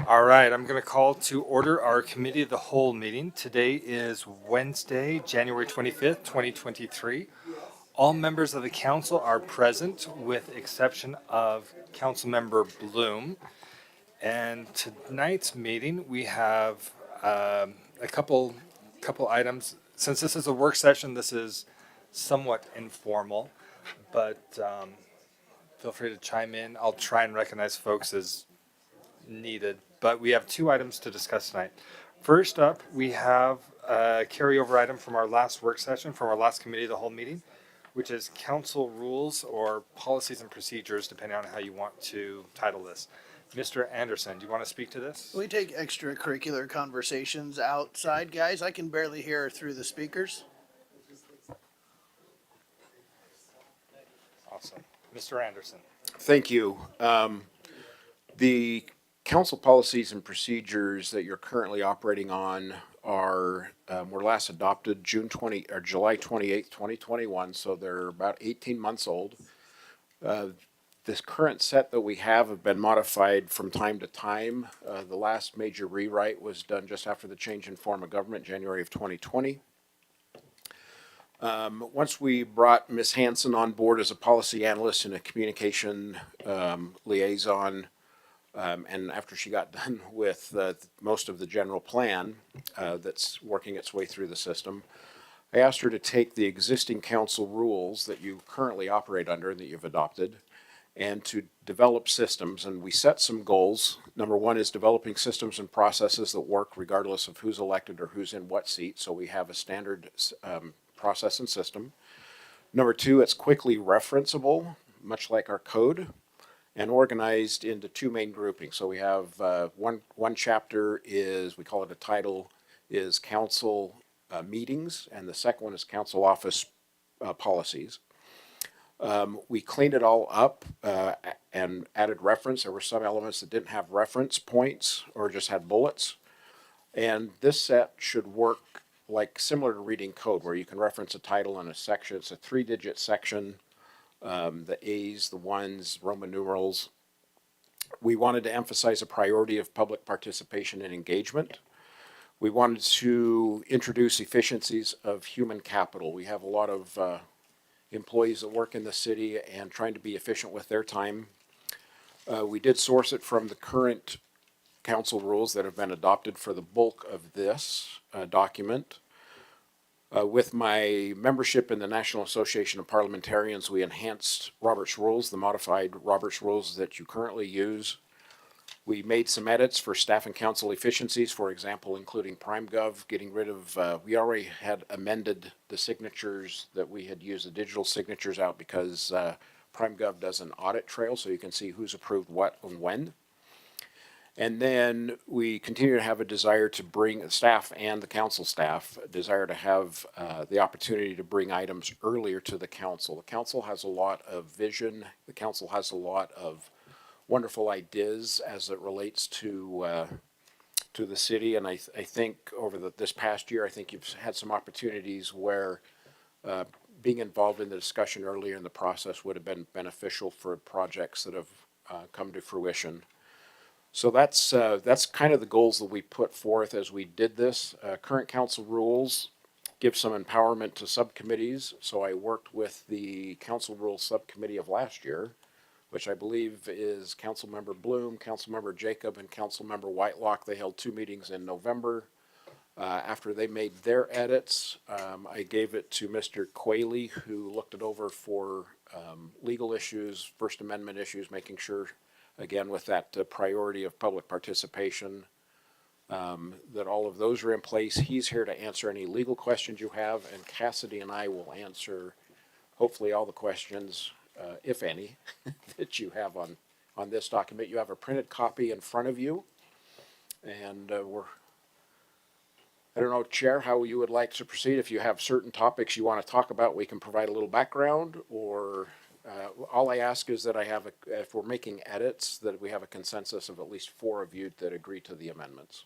All right, I'm going to call to order our Committee of the Whole meeting. Today is Wednesday, January 25th, 2023. All members of the council are present with exception of Councilmember Bloom. And tonight's meeting, we have a couple items. Since this is a work session, this is somewhat informal, but feel free to chime in. I'll try and recognize folks as needed, but we have two items to discuss tonight. First up, we have a carryover item from our last work session, from our last Committee of the Whole meeting, which is council rules or policies and procedures, depending on how you want to title this. Mr. Anderson, do you want to speak to this? We take extracurricular conversations outside, guys. I can barely hear through the speakers. Awesome. Mr. Anderson. Thank you. The council policies and procedures that you're currently operating on are were last adopted July 28th, 2021. So they're about 18 months old. This current set that we have been modified from time to time. The last major rewrite was done just after the change in form of government, January of 2020. Once we brought Ms. Hanson on board as a policy analyst and a communication liaison, and after she got done with most of the general plan that's working its way through the system, I asked her to take the existing council rules that you currently operate under and that you've adopted and to develop systems. And we set some goals. Number one is developing systems and processes that work regardless of who's elected or who's in what seat. So we have a standard process and system. Number two, it's quickly referenceable, much like our code, and organized into two main groupings. So we have one chapter is, we call it a title, is council meetings, and the second one is council office policies. We cleaned it all up and added reference. There were some elements that didn't have reference points or just had bullets. And this set should work like similar to reading code, where you can reference a title and a section. It's a 3-digit section, the A's, the ones, Roman numerals. We wanted to emphasize a priority of public participation and engagement. We wanted to introduce efficiencies of human capital. We have a lot of employees that work in the city and trying to be efficient with their time. We did source it from the current council rules that have been adopted for the bulk of this document. With my membership in the National Association of Parliamentarians, we enhanced Robert's Rules, the modified Robert's Rules that you currently use. We made some edits for staff and council efficiencies, for example, including PrimeGov, getting rid of, we already had amended the signatures that we had used the digital signatures out because PrimeGov does an audit trail so you can see who's approved what and when. And then we continue to have a desire to bring the staff and the council staff, a desire to have the opportunity to bring items earlier to the council. The council has a lot of vision. The council has a lot of wonderful ideas as it relates to the city. And I think over this past year, I think you've had some opportunities where being involved in the discussion earlier in the process would have been beneficial for projects that have come to fruition. So that's kind of the goals that we put forth as we did this. Current council rules give some empowerment to subcommittees. So I worked with the council rules subcommittee of last year, which I believe is Councilmember Bloom, Councilmember Jacob, and Councilmember Whitelock. They held two meetings in November. After they made their edits, I gave it to Mr. Qualey, who looked it over for legal issues, First Amendment issues, making sure, again, with that priority of public participation, that all of those are in place. He's here to answer any legal questions you have, and Cassidy and I will answer hopefully all the questions, if any, that you have on this document. You have a printed copy in front of you, and I don't know, Chair, how you would like to proceed. If you have certain topics you want to talk about, we can provide a little background, or all I ask is that if we're making edits, that we have a consensus of at least 4 of you that agree to the amendments.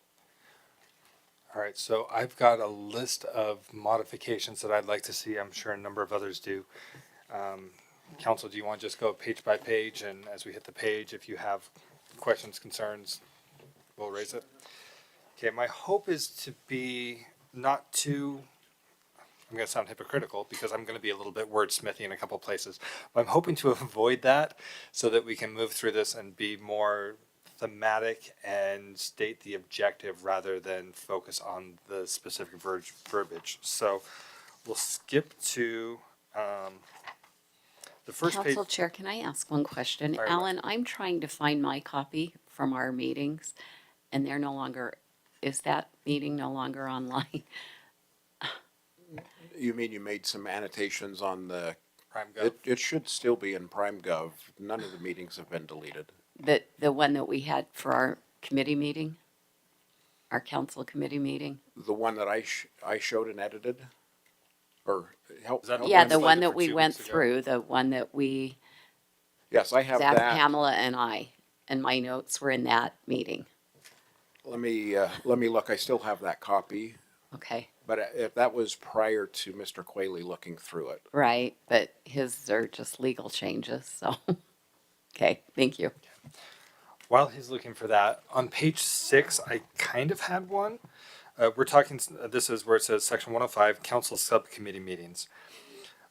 All right, so I've got a list of modifications that I'd like to see. I'm sure a number of others do. Council, do you want to just go page by page, and as we hit the page, if you have questions, concerns, We'll raise it. Okay, my hope is to be not too, I'm going to sound hypocritical because I'm going to be a little bit wordsmithy in a couple places. But I'm hoping to avoid that so that we can move through this and be more thematic and state the objective rather than focus on the specific verbiage. So we'll skip to the first page. Council Chair, can I ask one question? Fire away. Alan, I'm trying to find my copy from our meetings, and they're no longer, is that meeting no longer online? You mean you made some annotations on the, Prime Gov. it should still be in Prime Gov. None of the meetings have been deleted. The one that we had for our committee meeting? Our council committee meeting? The one that I showed and edited? Or help? Is that- help Yeah, me the Slated one for that we 2 went weeks ago. through, the one that we, Yes, I have Zach, that. Pamela, and I, and my notes were in that meeting. Let me look. I still have that copy, Okay, but if that was prior to Mr. Quayle looking through it. right, but his are just legal changes, so. Okay, thank you. While he's looking for that, on page 6, I kind of had one. We're talking, this is where it says section 105, council subcommittee meetings.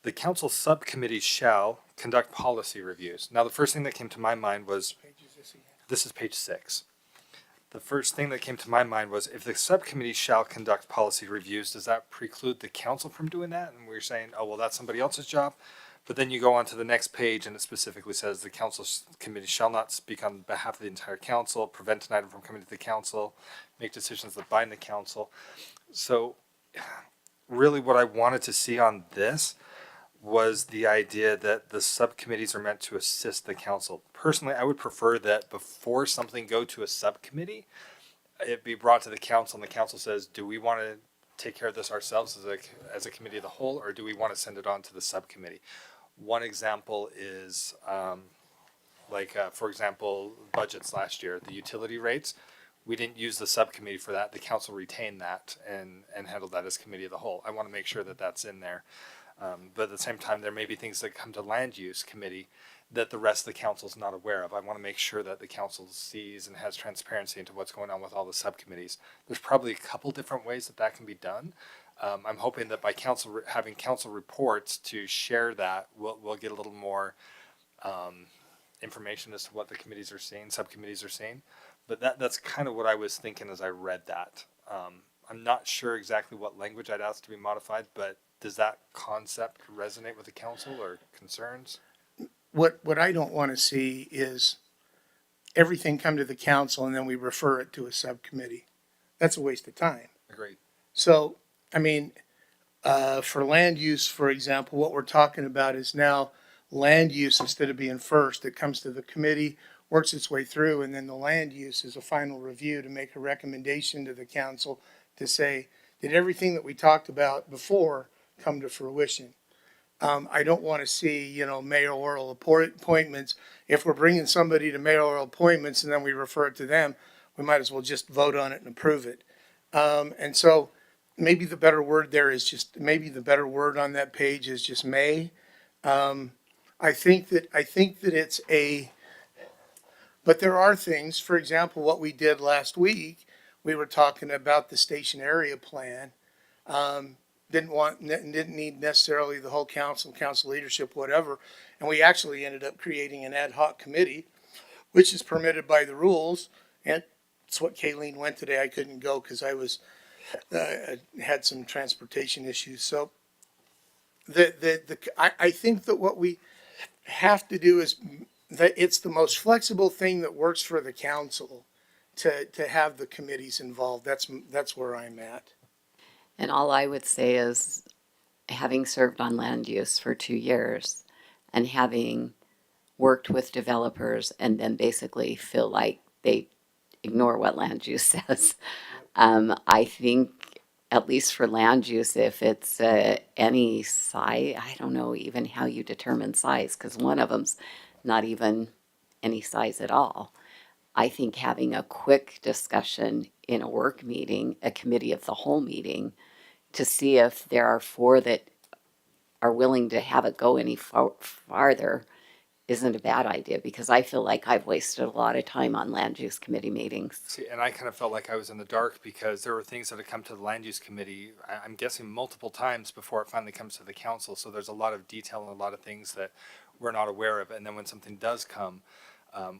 The council subcommittee shall conduct policy reviews. Now, the first thing that came to my mind was, this is page 6. The first thing that came to my mind was, if the subcommittee shall conduct policy reviews, does that preclude the council from doing that? And we're saying, oh, well, that's somebody else's job. But then you go on to the next page and it specifically says the council committee shall not speak on behalf of the entire council, prevent an item from coming to the council, make decisions that bind the council. So really what I wanted to see on this was the idea that the subcommittees are meant to assist the council. Personally, I would prefer that before something go to a subcommittee, it be brought to the council and the council says, do we want to take care of this ourselves as a committee of the whole, or do we want to send it on to the subcommittee? One example is, for example, budgets last year, the utility rates. We didn't use the subcommittee for that. The council retained that and handled that as committee of the whole. I want to make sure that that's in there. But at the same time, there may be things that come to land use committee that the rest of the council is not aware of. I want to make sure that the council sees and has transparency into what's going on with all the subcommittees. There's probably a couple different ways that that can be done. I'm hoping that by council having council reports to share that, we'll get a little more information as to what the committees are seeing, subcommittees are seeing. But that's kind of what I was thinking as I read that. I'm not sure exactly what language I'd ask to be modified, but does that concept resonate with the council or concerns? What I don't want to see is everything come to the council and then we refer it to a subcommittee. That's a waste of time. Agreed. So, I mean, for land use, for example, what we're talking about is now land use, instead of being first, it comes to the committee, works its way through, and then the land use is a final review to make a recommendation to the council to say, did everything that we talked about before come to fruition? I don't want to see, mayoral appointments. If we're bringing somebody to mayoral appointments and then we refer it to them, we might as well just vote on it and approve it. And so maybe the better word there is maybe the better word on that page is just may. I think that it's but there are things, for example, what we did last week, we were talking about the station area plan. Didn't need necessarily the whole council leadership, whatever. And we actually ended up creating an ad hoc committee, which is permitted by the rules. And it's what Kayleen went today. I couldn't go because I had some transportation issues. So I think that what we have to do is that it's the most flexible thing that works for the council to have the committees involved. That's where I'm at. And all I would say is, having served on land use for 2 years and having worked with developers and then basically feel like they ignore what land use says, I think, at least for land use, if it's any size, I don't know even how you determine size, because one of them's not even any size at all. I think having a quick discussion in a work meeting, a committee of the whole meeting, to see if there are 4 that are willing to have it go any farther isn't a bad idea, because I feel like I've wasted a lot of time on land use committee meetings. See, and I kind of felt like I was in the dark because there were things that had come to the land use committee, I'm guessing multiple times before it finally comes to the council. So there's a lot of detail and a lot of things that we're not aware of. And then when something does come,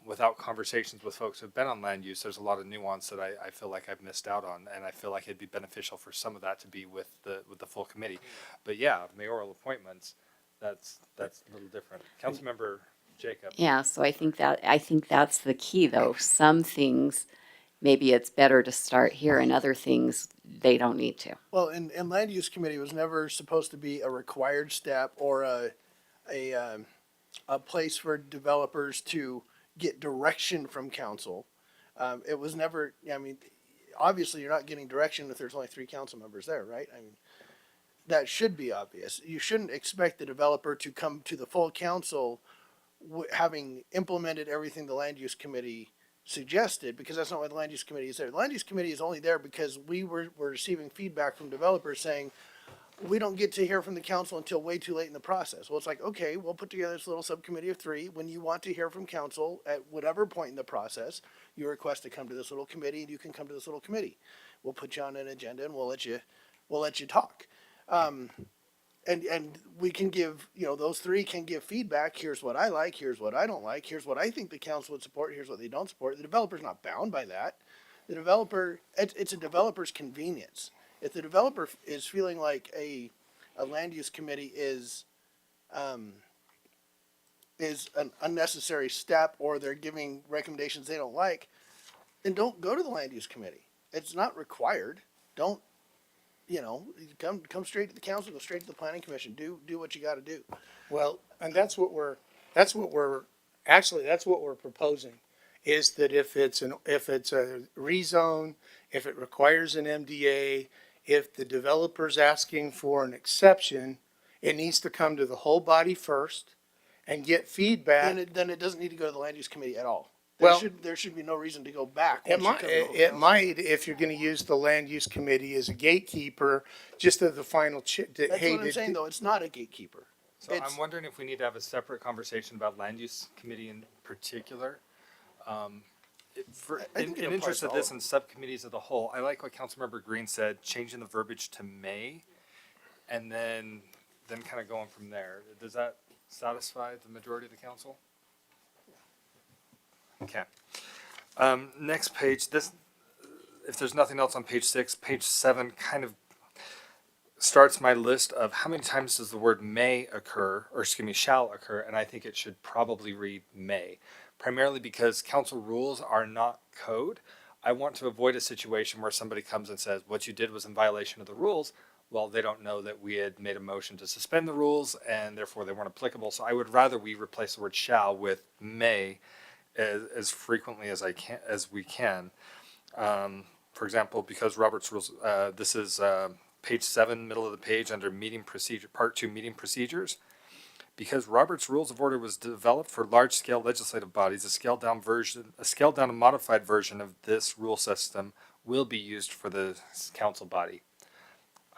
without conversations with folks who've been on land use, there's a lot of nuance that I feel like I've missed out on. And I feel like it'd be beneficial for some of that to be with the full committee. But yeah, mayoral appointments, that's a little different. Councilmember Jacob. Yeah, so I think that's the key, though. Some things, maybe it's better to start here, and other things, they don't need to. Well, and land use committee was never supposed to be a required step or a place for developers to get direction from council. It was never, I mean, obviously you're not getting direction if there's only 3 council members there, right? I mean, that should be obvious. You shouldn't expect the developer to come to the full council having implemented everything the land use committee suggested, because that's not why the land use committee is there. The land use committee is only there because we were receiving feedback from developers saying, we don't get to hear from the council until way too late in the process. Well, it's like, okay, we'll put together this little subcommittee of 3. When you want to hear from council at whatever point in the process, you request to come to this little committee, and you can come to this little committee. We'll put you on an agenda and we'll let you talk. And we can give, those 3 can give feedback. Here's what I like. Here's what I don't like. Here's what I think the council would support. Here's what they don't support. The developer's not bound by that. The developer, it's a developer's convenience. If the developer is feeling like a land use committee is an unnecessary step, or they're giving recommendations they don't like, then don't go to the land use committee. It's not required. Don't, come straight to the council, go straight to the planning commission. Do what you got to do. Well, and that's what we're proposing, is that if it's a rezone, if it requires an MDA, if the developer's asking for an exception, it needs to come to the whole body first and get feedback. Then it doesn't need to go to the land use committee at all. Well, there should be no reason to go back. It might, if you're gonna use the land use committee as a gatekeeper, just as the final That's what I'm saying, though. It's not a gatekeeper. So I'm wondering if we need to have a separate conversation about land use committee in particular. In interest of this and subcommittees of the whole, I like what Councilmember Green said, changing the verbiage to may, and then kind of going from there. Does that satisfy the majority of the council? Okay. Next page, if there's nothing else on page 6, page 7 kind of starts my list of how many times does the word may occur, or shall occur, and I think it should probably read may, primarily because council rules are not code. I want to avoid a situation where somebody comes and says, what you did was in violation of the rules. Well, they don't know that we had made a motion to suspend the rules, and therefore they weren't applicable. So I would rather we replace the word shall with may as frequently as we can. For example, because Robert's rules, this is page 7, middle of the page, under meeting procedure, part 2, meeting procedures. Because Robert's Rules of Order was developed for large-scale legislative bodies, a scaled-down and modified version of this rule system will be used for the council body.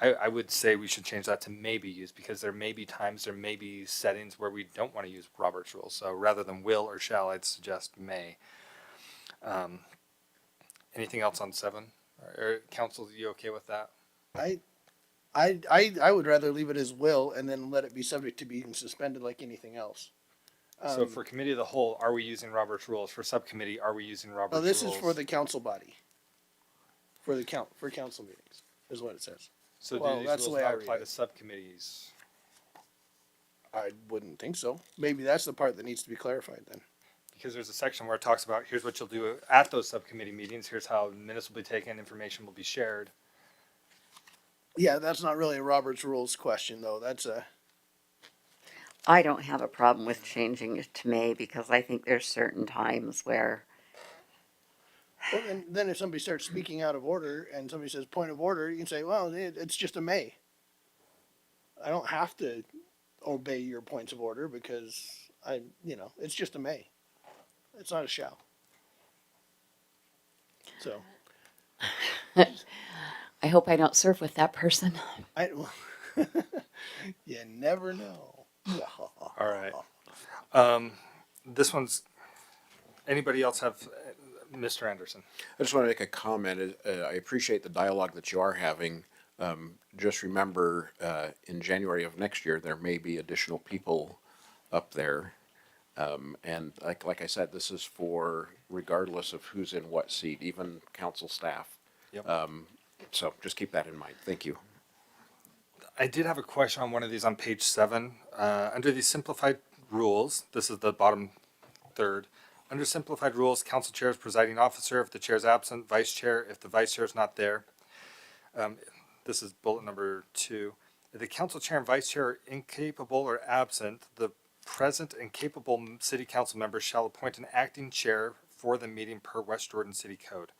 I would say we should change that to may be used, because there may be times, there may be settings where we don't want to use Robert's Rules. So rather than will or shall, I'd suggest may. Anything else on 7? Council, you okay with that? I would rather leave it as will and then let it be subject to being suspended like anything else. So for committee of the whole, are we using Robert's Rules? For subcommittee, are we using Robert's Rules? This is for the council body. For council meetings, is what it says. So Well, do these that's the rules way I not read apply it. to subcommittees? I wouldn't think so. Maybe that's the part that needs to be clarified then. Because there's a section where it talks about, here's what you'll do at those subcommittee meetings, here's how minutes will be taken, information will be shared. Yeah, that's not really a Robert's Rules question, though. That's I don't have a problem with changing it to may, because I think there's certain times where, well, and then if somebody starts speaking out of order and somebody says point of order, you can say, well, it's just a may. I don't have to obey your points of order because it's just a may. It's not a shall. So I hope I don't serve with that person. you never know. All right. this one's, anybody else have, Mr. Anderson? I just want to make a comment. I appreciate the dialogue that you are having. Just remember, in January of next year, there may be additional people up there. And like I said, this is for regardless of who's in what seat, even council staff. Yep. So just keep that in mind. Thank you. I did have a question on one of these on page 7. Under the simplified rules, this is the bottom third. Under simplified rules, council chair is presiding officer if the chair is absent, vice chair if the vice chair is not there. This is bullet number 2. If the council chair and vice chair are incapable or absent, the present and capable city council members shall appoint an acting chair for the meeting per West Jordan City Code.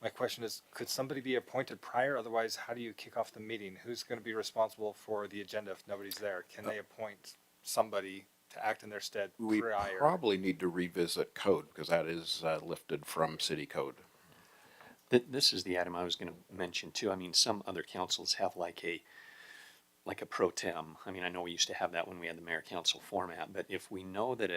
My question is, could somebody be appointed prior? Otherwise, how do you kick off the meeting? Who's going to be responsible for the agenda if nobody's there? Can they appoint somebody to act in their stead We prior? probably need to revisit code because that is lifted from city code. This is the item I was going to mention too. I mean, some other councils have like a pro tem. I mean, I know we used to have that when we had the mayor council format, but if we know that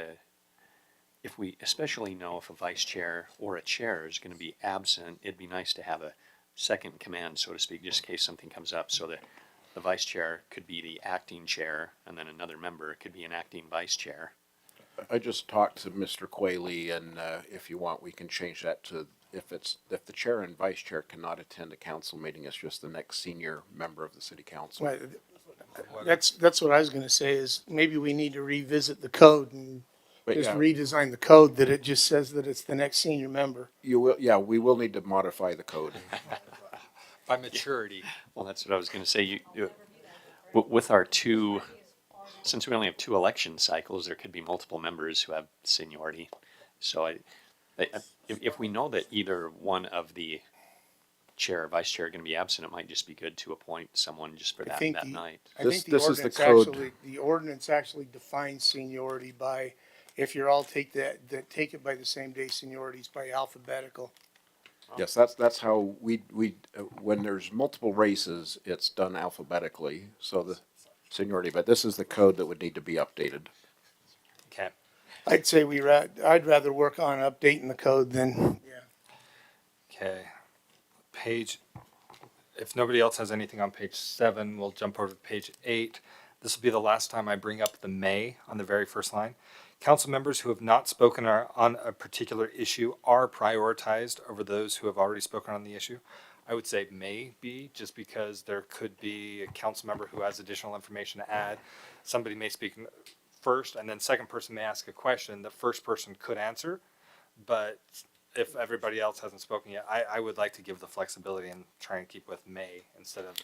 if we especially know if a vice chair or a chair is going to be absent, it'd be nice to have a second command, so to speak, just in case something comes up, so that the vice chair could be the acting chair, and then another member could be an acting vice chair. I just talked to Mr. Quayle, and if you want, we can change that to if the chair and vice chair cannot attend a council meeting, it's just the next senior member of the city council. Right. That's what I was gonna say is maybe we need to revisit the code and But just yeah, redesign the code that it just says that it's the next senior member. we will need to modify the code. By maturity. Well, that's what I was going to say. With our two, since we only have 2 election cycles, there could be multiple members who have seniority. So if we know that either one of the chair or vice chair are going to be absent, it might just be good to appoint someone just for I that think night. I This- think the this is the ordinance code. actually, the ordinance actually defines seniority by, if you're all take take it by the same day seniorities by alphabetical. Yes, that's how we when there's multiple races, it's done alphabetically, so the seniority, but this is the code that would need to be updated. Okay. I'd say I'd rather work on updating the code than, yeah. Okay. If nobody else has anything on page 7, we'll jump over to page 8. This will be the last time I bring up the may on the very first line. Council members who have not spoken on a particular issue are prioritized over those who have already spoken on the issue. I would say may be, just because there could be a council member who has additional information to add. Somebody may speak first, and then second person may ask a question. The first person could answer, but if everybody else hasn't spoken yet, I would like to give the flexibility and try and keep with may instead of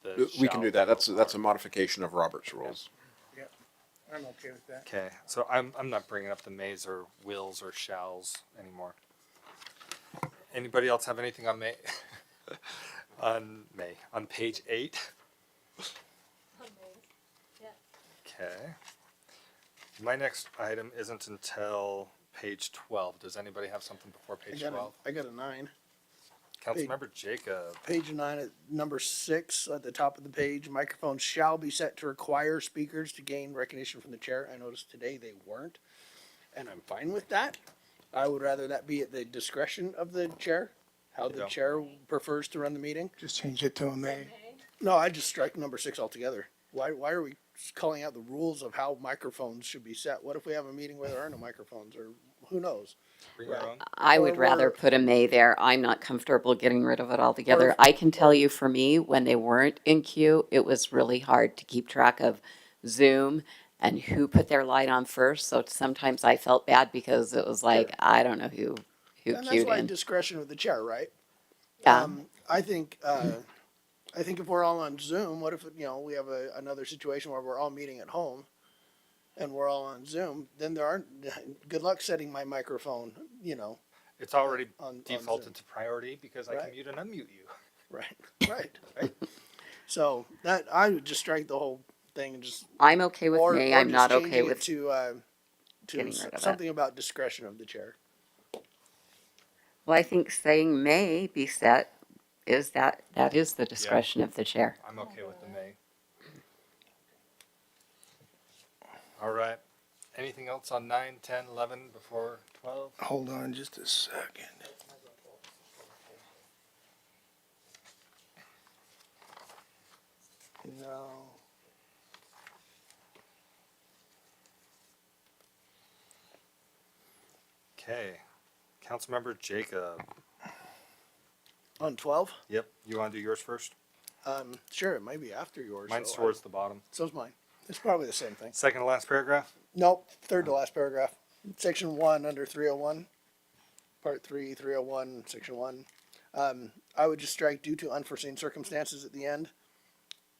the We can shall do that. That's go a for. modification of Robert's rules. I'm okay with that. Okay, so I'm not bringing up the mays or wills or shalls anymore. Anybody else have anything on may? On page 8? Okay. My next item isn't until page 12. Does anybody have something before page 12? I got a 9. Councilmember Jacob. Page 9 at number 6 at the top of the page, microphones shall be set to require speakers to gain recognition from the chair. I noticed today they weren't, and I'm fine with that. I would rather that be at the discretion of the chair, how the Yeah. chair prefers to run the meeting. Just change it to a may. No, I just strike number 6 altogether. Why are we calling out the rules of how microphones should be set? What if we have a meeting where there are no microphones, or who knows? Bring your Right. own. I Or would rather we're- put a may there. I'm not comfortable getting rid of it altogether. if- I can tell you for me, when they weren't in queue, it was really hard to keep track of Zoom and who put their light on first. So sometimes I felt bad because it was like, I don't know who And that's queued why in. discretion of the chair, right? Yeah. I think if we're all on Zoom, what if, we have another situation where we're all meeting at home and we're all on Zoom, then there aren't, good luck setting my microphone, It's already on Zoom. defaulted to priority because I Right. can mute and unmute you. Right. So that, I would just strike the whole thing and just. I'm okay with may. I'm just not okay changing it with, To getting rid of it. something about discretion of the chair. well, I think saying may be set is that is the discretion of the chair. I'm okay with the may. All right. Anything else on 9, 10, 11 before 12? Hold on just a second. No. Okay. Councilmember Jacob. On 12? Yep. You want to do yours first? Sure, it might be after yours. Mine's so towards the bottom. so's mine. It's probably the same thing. Second to last paragraph? Nope, third to last paragraph. Section 1 under 301. Part 3, 301, section 1. I would just strike due to unforeseen circumstances at the end.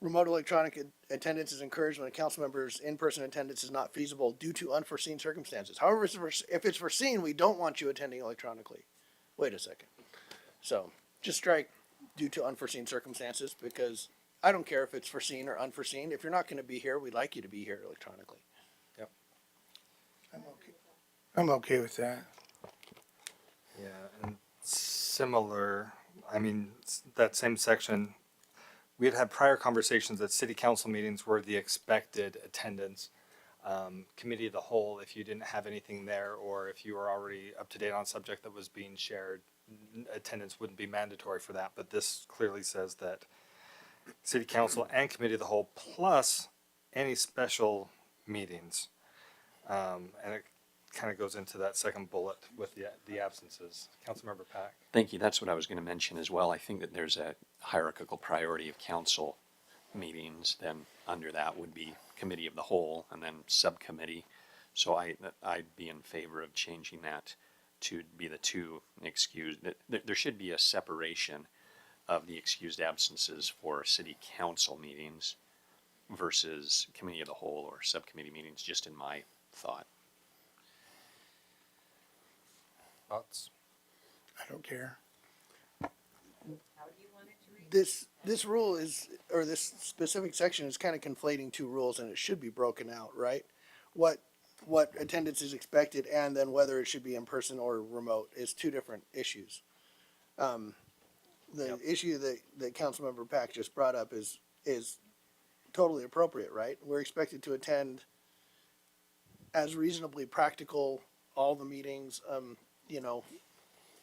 Remote electronic attendance is encouraged when a council member's in-person attendance is not feasible due to unforeseen circumstances. However, if it's foreseen, we don't want you attending electronically. Wait a second. So just strike due to unforeseen circumstances, because I don't care if it's foreseen or unforeseen. If you're not going to be here, we'd like you to be here electronically. I'm okay with that. Yeah, and similar, I mean, that same section, we had had prior conversations that city council meetings were the expected attendance. Committee of the whole, if you didn't have anything there, or if you were already up to date on a subject that was being shared, attendance wouldn't be mandatory for that. But this clearly says that city council and committee of the whole, plus any special meetings. And it kind of goes into that second bullet with the absences. Councilmember Pack. Thank you. That's what I was going to mention as well. I think that there's a hierarchical priority of council meetings. Then under that would be committee of the whole and then subcommittee. So I'd be in favor of changing that to be the two excused. There should be a separation of the excused absences for city council meetings versus committee of the whole or subcommittee meetings, just in my thought. Thoughts? I don't care. This rule is, or this specific section is kind of conflating two rules, and it should be broken out, right? What attendance is expected, and then whether it should be in person or remote is two different issues. The issue that Councilmember Pack just brought up is totally appropriate, right? We're expected to attend as reasonably practical all the meetings. You know,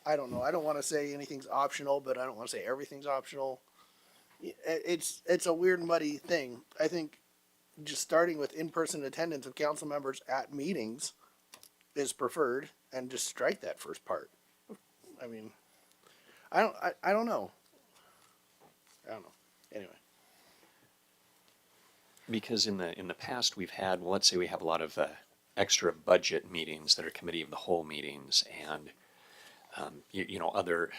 I don't know. I don't want to say anything's optional, but I don't want to say everything's optional. It's a weird, muddy thing. I think just starting with in-person attendance of council members at meetings is preferred, and just strike that first part. I mean, I don't know. I don't know. Anyway. Because in the past we've had, well, let's say we have a lot of extra budget meetings that are committee of the whole meetings, and other.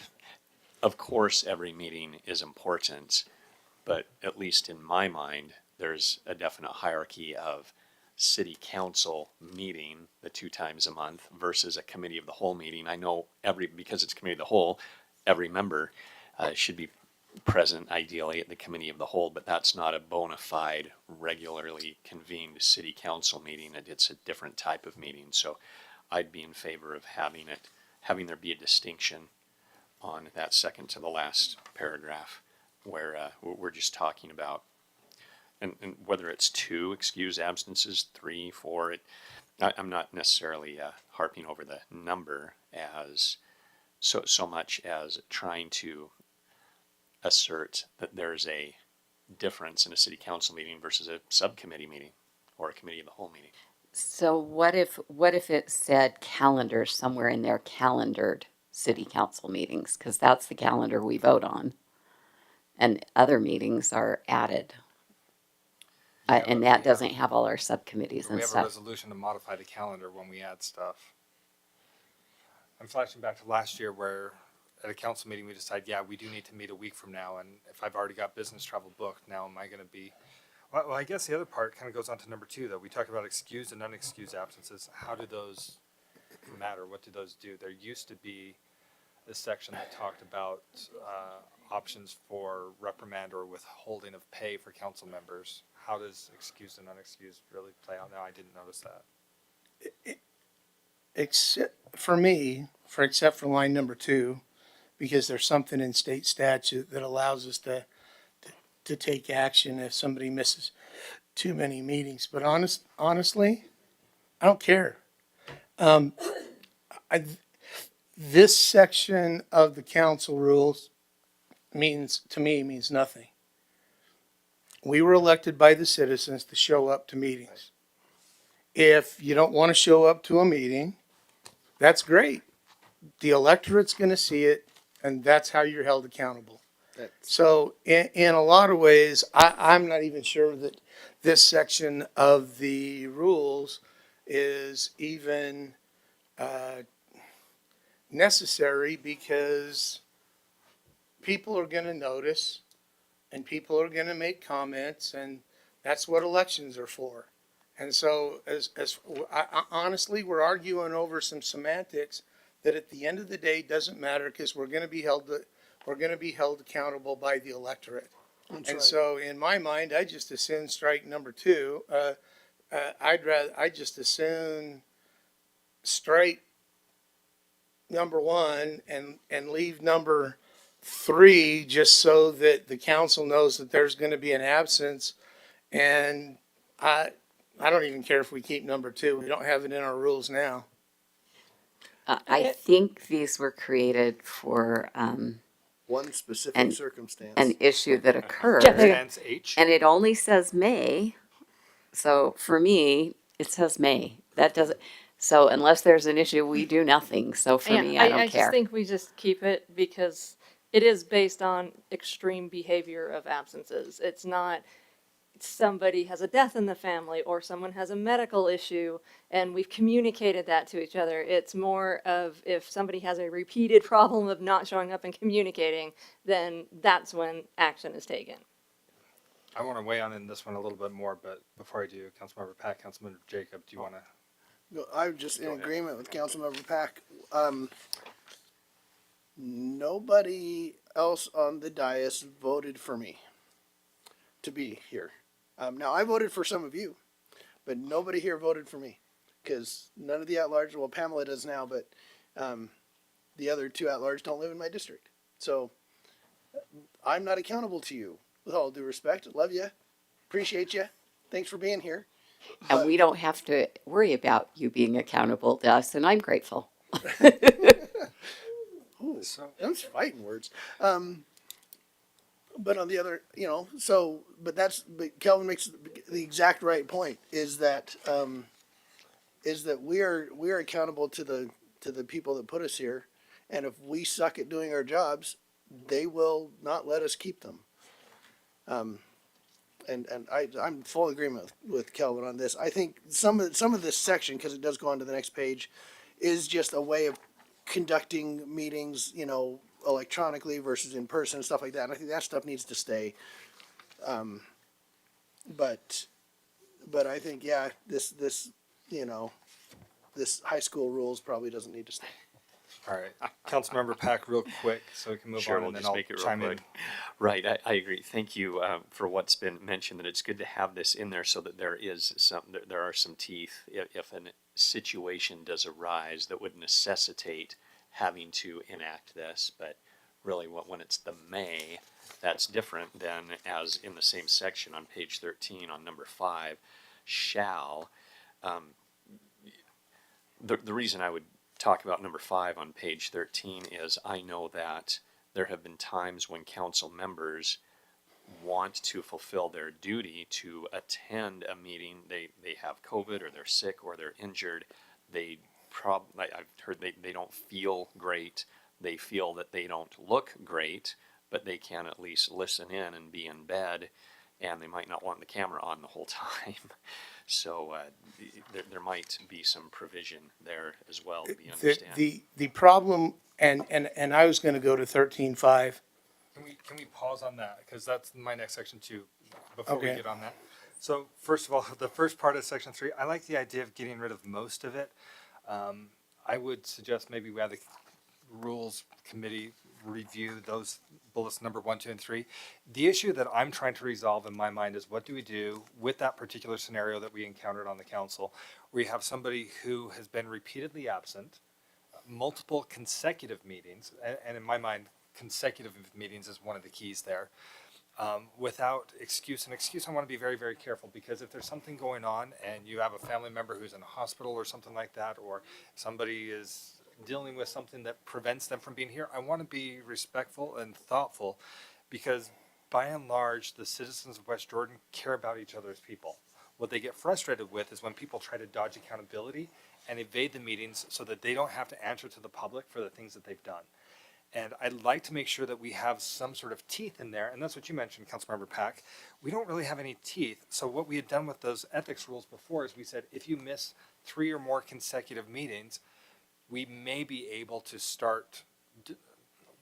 Of course, every meeting is important, but at least in my mind, there's a definite hierarchy of city council meeting the 2 times a month versus a committee of the whole meeting. I know because it's committee of the whole, every member should be present ideally at the committee of the whole, but that's not a bona fide regularly convened city council meeting. It's a different type of meeting. So I'd be in favor of having there be a distinction on that second to the last paragraph where we're just talking about and whether it's 2 excused absences, 3, 4, I'm not necessarily harping over the number as so much as trying to assert that there's a difference in a city council meeting versus a subcommittee meeting or a committee of the whole meeting. So what if it said calendar somewhere in there, calendared city council meetings? Because that's the calendar we vote on. And other meetings are added. And that doesn't have all our subcommittees We and have a stuff. resolution to modify the calendar when we add stuff. I'm flashing back to last year where at a council meeting we decided, we do need to meet a week from now, and if I've already got business travel booked, now am I going to be... Well, I guess the other part kind of goes on to number 2, though. We talked about excused and unexcused absences. How do those matter? What do those do? There used to be this section that talked about options for reprimand or withholding of pay for council members. How does excused and unexcused really play out now? I didn't notice that. Except for line number 2, because there's something in state statute that allows us to take action if somebody misses too many meetings. But honestly, I don't care. I, this section of the council rules to me, means nothing. We were elected by the citizens to show up to meetings. If you don't want to show up to a meeting, that's great. The electorate's going to see it, and that's how you're held accountable. That's, So in a lot of ways, I'm not even sure that this section of the rules is even necessary, because people are going to notice and people are going to make comments, and that's what elections are for. And so honestly, we're arguing over some semantics that at the end of the day doesn't matter, because we're going to be held accountable by the electorate. that's And right. so in my mind, I just assume strike number two. I just assume strike number one and leave number three, just so that the council knows that there's going to be an absence. And I don't even care if we keep number two. We don't have it in our rules now. I think these were created for One specific And- circumstance. an issue that occurred. Circumstance H. And it only says May. So for me, it says May. That doesn't, so unless there's an issue, we do nothing. So for me, I don't I care. just think we just keep it because it is based on extreme behavior of absences. It's not somebody has a death in the family or someone has a medical issue and we've communicated that to each other. It's more of if somebody has a repeated problem of not showing up and communicating, then that's when action is taken. I want to weigh on in this one a little bit more, but before I do, Councilmember Pat, Councilmember Jacob, do you want to? No, I'm just in Go ahead. agreement with Councilmember Pack. Nobody else on the dais voted for me to be here. Now I voted for some of you, but nobody here voted for me, because none of the at-large, well, Pamela does now, but the other two at-large don't live in my district. So I'm not accountable to you. With all due respect, love you, appreciate you. Thanks for being here. And we don't have to worry about you being accountable to us, and I'm grateful. Ooh, So those fighting words. But on the other, but Kelvin makes the exact right point, is that we are accountable to the people that put us here. And if we suck at doing our jobs, they will not let us keep them. And I'm in full agreement with Kelvin on this. I think some of this section, because it does go on to the next page, is just a way of conducting meetings, electronically versus in person and stuff like that. And I think that stuff needs to stay. But I think, yeah, this high school rules probably doesn't need to stay. all right, Councilmember Pack, real quick, so we can move Sure, on, we'll and then just I'll make it real chime in. quick. Right, I agree. Thank you for what's been mentioned, that it's good to have this in there so that there are some teeth if a situation does arise that would necessitate having to enact this. But really, when it's the may, that's different than as in the same section on page 13 on number 5, shall. The reason I would talk about number 5 on page 13 is I know that there have been times when council members want to fulfill their duty to attend a meeting. They have COVID or they're sick or they're injured. I've heard they don't feel great. They feel that they don't look great, but they can at least listen in and be in bed, and they might not want the camera on the whole time. So there might be some provision there as well to be understand. The problem, and I was going to go to 13.5. Can we pause on that, because that's my next section too, before we Okay. get on that. So first of all, the first part of section 3, I like the idea of getting rid of most of it. I would suggest maybe we have the rules committee review those bullets number 1, 2, and 3. The issue that I'm trying to resolve in my mind is, what do we do with that particular scenario that we encountered on the council, where you have somebody who has been repeatedly absent, multiple consecutive meetings, and in my mind, consecutive meetings is one of the keys there. without excuse. And excuse, I want to be very, very careful, because if there's something going on and you have a family member who's in a hospital or something like that, or somebody is dealing with something that prevents them from being here, I want to be respectful and thoughtful, because by and large, the citizens of West Jordan care about each other as people. What they get frustrated with is when people try to dodge accountability and evade the meetings so that they don't have to answer to the public for the things that they've done. And I'd like to make sure that we have some sort of teeth in there. And that's what you mentioned, Councilmember Pack. We don't really have any teeth. So what we had done with those ethics rules before is we said, if you miss 3 or more consecutive meetings, we may be able to start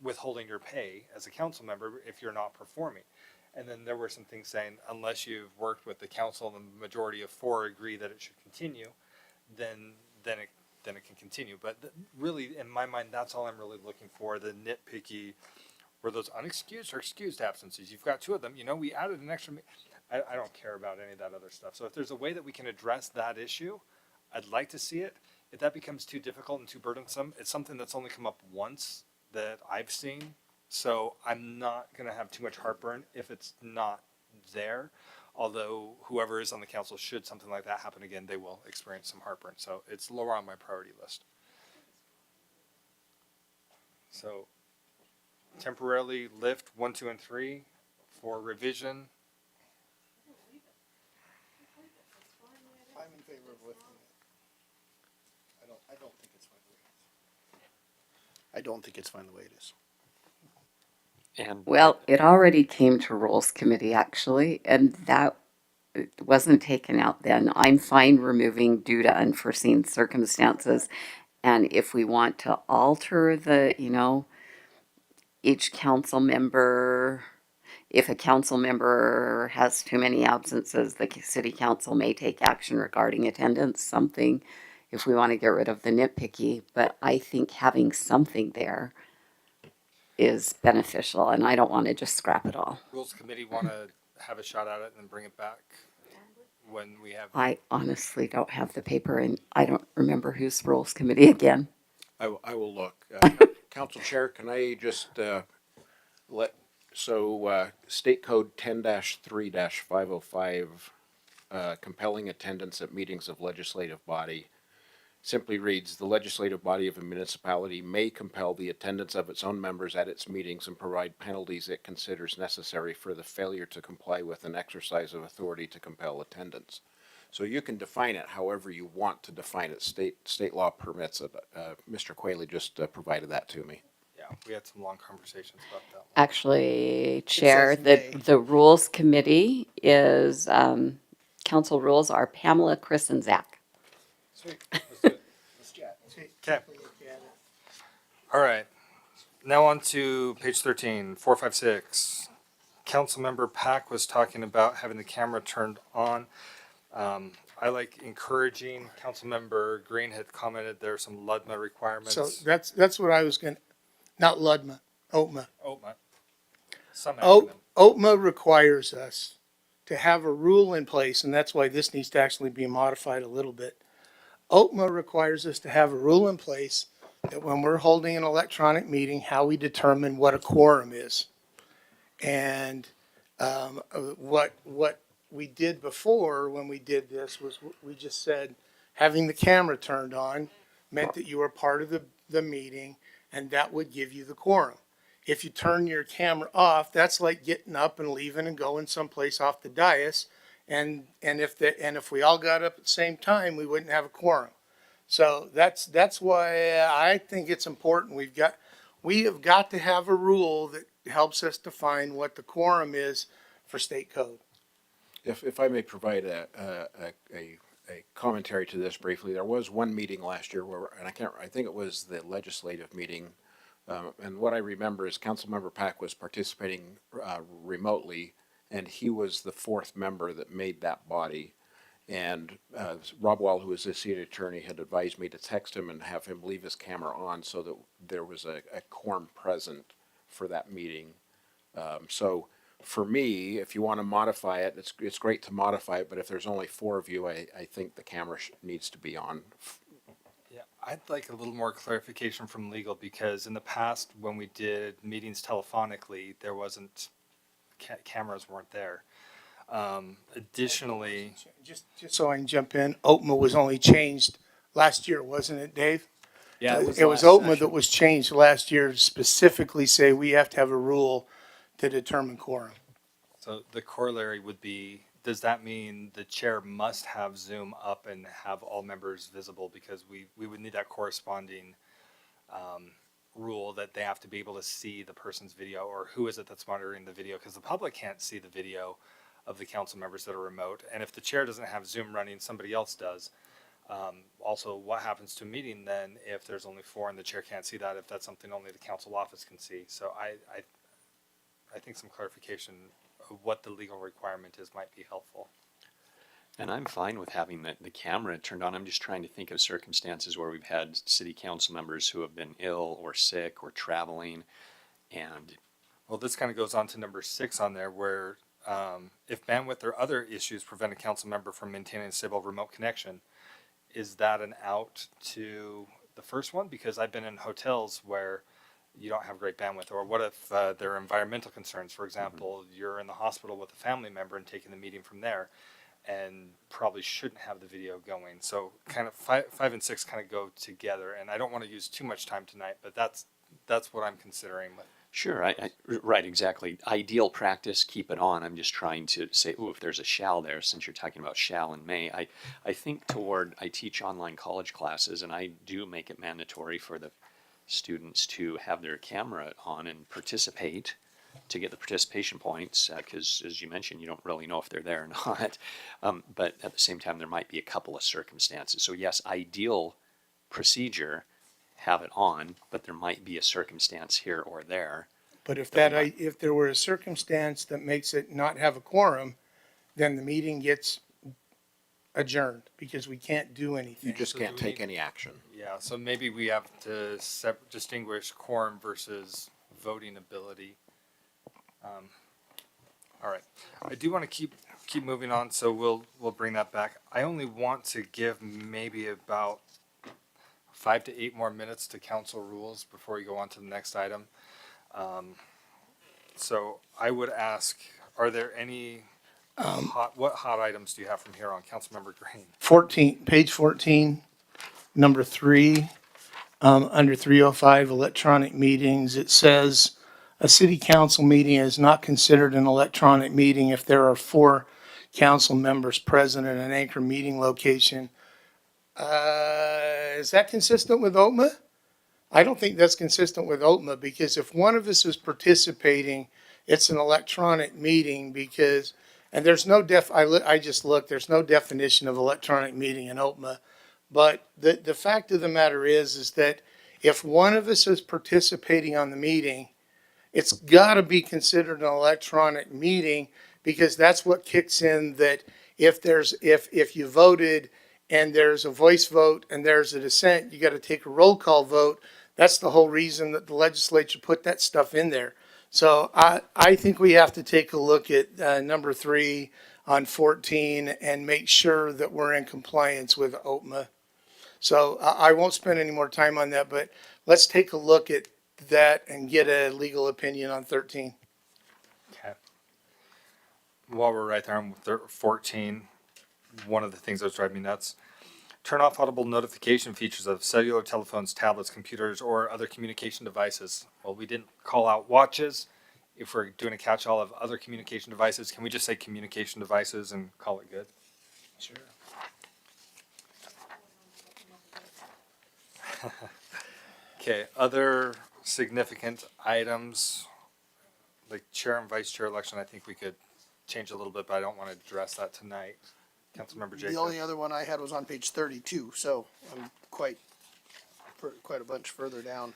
withholding your pay as a council member if you're not performing. And then there were some things saying, unless you've worked with the council and the majority of 4 agree that it should continue, then it can continue. But really, in my mind, that's all I'm really looking for. The nitpicky, were those unexcused or excused absences? You've got 2 of them. We added an extra. I don't care about any of that other stuff. So if there's a way that we can address that issue, I'd like to see it. If that becomes too difficult and too burdensome, it's something that's only come up once that I've seen. So I'm not going to have too much heartburn if it's not there. Although whoever is on the council, should something like that happen again, they will experience some heartburn. So it's lower on my priority list. So temporarily lift 1, 2, and 3 for revision. I'm in favor of lifting it. I don't think it's fine the way it is. I don't think it's fine the way it is. And Well, it already came to Rules Committee actually, and that wasn't taken out then. I'm fine removing due to unforeseen circumstances. And if we want to alter each council member, if a council member has too many absences, the city council may take action regarding attendance, something, if we want to get rid of the nitpicky. But I think having something there is beneficial, and I don't want to just scrap it all. Rules Committee want to have a shot at it and then bring it back when we have. I honestly don't have the paper, and I don't remember who's Rules Committee again. I will look. Council Chair, can I just State Code 10-3-505, compelling attendance at meetings of legislative body, simply reads, the legislative body of a municipality may compel the attendance of its own members at its meetings and provide penalties it considers necessary for the failure to comply with an exercise of authority to compel attendance. So you can define it however you want to define it. State law permits it. Mr. Quayle just provided that to me. Yeah, we had some long conversations about that one. Actually, Chair, says may. the Rules Committee is, council rules are Pamela, Chris, and Zach. Sweet. Let's do it. Okay. All right. Now on to page 13, 456. Councilmember Pack was talking about having the camera turned on. I like encouraging. Councilmember Green had commented there are some LUDMA requirements. So that's what I was going to, not Ludma, OTMA. Some acronym. OTMA requires us to have a rule in place, and that's why this needs to actually be modified a little bit. OTMA requires us to have a rule in place that when we're holding an electronic meeting, how we determine what a quorum is. And what we did before when we did this was we just said having the camera turned on meant that you were part of the meeting, and that would give you the quorum. If you turn your camera off, that's like getting up and leaving and going someplace off the dais. And if we all got up at the same time, we wouldn't have a quorum. So that's why I think it's important. We have got to have a rule that helps us define what the quorum is for state code. If I may provide a commentary to this briefly, there was one meeting last year where, and I think it was the legislative meeting. And what I remember is Councilmember Pack was participating remotely, and he was the 4th member that made that body. And Rob Wall, who was the city attorney, had advised me to text him and have him leave his camera on so that there was a quorum present for that meeting. So for me, if you want to modify it, it's great to modify it, but if there's only 4 of you, I think the camera needs to be on. Yeah, I'd like a little more clarification from legal, because in the past when we did meetings telephonically, there wasn't cameras weren't there. Additionally, Just so I can jump in, OTMA was only changed last year, wasn't it, Dave? yeah, It was last OTMA session. that was changed last year to specifically say we have to have a rule to determine quorum. So the corollary would be, does that mean the chair must have Zoom up and have all members visible? Because we would need that corresponding rule that they have to be able to see the person's video, or who is it that's monitoring the video? Because the public can't see the video of the council members that are remote. And if the chair doesn't have Zoom running, somebody else does. Also, what happens to a meeting then if there's only 4 and the chair can't see that, if that's something only the council office can see? So I think some clarification of what the legal requirement is might be helpful. And I'm fine with having the camera turned on. I'm just trying to think of circumstances where we've had city council members who have been ill or sick or traveling. And Well, this kind of goes on to number 6 on there, where if bandwidth or other issues prevent a council member from maintaining a stable remote connection, is that an out to the first one? Because I've been in hotels where you don't have great bandwidth. Or what if there are environmental concerns? For example, you're in the hospital with a family member and taking the meeting from there, and probably shouldn't have the video going. So kind of 5 and 6 kind of go together. And I don't want to use too much time tonight, but that's what I'm considering with. sure, right, exactly. Ideal practice, keep it on. I'm just trying to say, ooh, if there's a shall there, since you're talking about shall and may, I think I teach online college classes, and I do make it mandatory for the students to have their camera on and participate to get the participation points, because as you mentioned, you don't really know if they're there or not. But at the same time, there might be a couple of circumstances. So yes, ideal procedure, have it on, but there might be a circumstance here or there. But if there were a circumstance that makes it not have a quorum, then the meeting gets adjourned because we can't do You anything. just So can't do we take need- any action. Yeah, so maybe we have to distinguish quorum versus voting ability. All right, I do want to keep moving on, so we'll bring that back. I only want to give maybe about 5 to 8 more minutes to council rules before we go on to the next item. So I would ask, are there any what hot items do you have from here on, Councilmember Green? Page 14, number 3, under 305 electronic meetings, it says a city council meeting is not considered an electronic meeting if there are 4 council members present at an anchor meeting location. Is that consistent with OTMA? I don't think that's consistent with OTMA, because if one of us is participating, it's an electronic meeting because, and there's no I just looked, there's no definition of electronic meeting in OTMA. But the fact of the matter is that if one of us is participating on the meeting, it's gotta be considered an electronic meeting, because that's what kicks in that if you voted and there's a voice vote and there's a dissent, you gotta take a roll call vote. That's the whole reason that the legislature put that stuff in there. So I think we have to take a look at number 3 on 14 and make sure that we're in compliance with OTMA. So I won't spend any more time on that, but let's take a look at that and get a legal opinion on 13. Okay. While we're right there on 14, one of the things that was driving me nuts: turn off audible notification features of cellular telephones, tablets, computers, or other communication devices. Well, we didn't call out watches. If we're doing a catch-all of other communication devices, can we just say communication devices and call it good? Sure. Okay, other significant items, like chair and vice chair election, I think we could change a little bit, but I don't want to address that tonight. Councilmember Jacob. The only other one I had was on page 32, so I'm quite a bunch further down.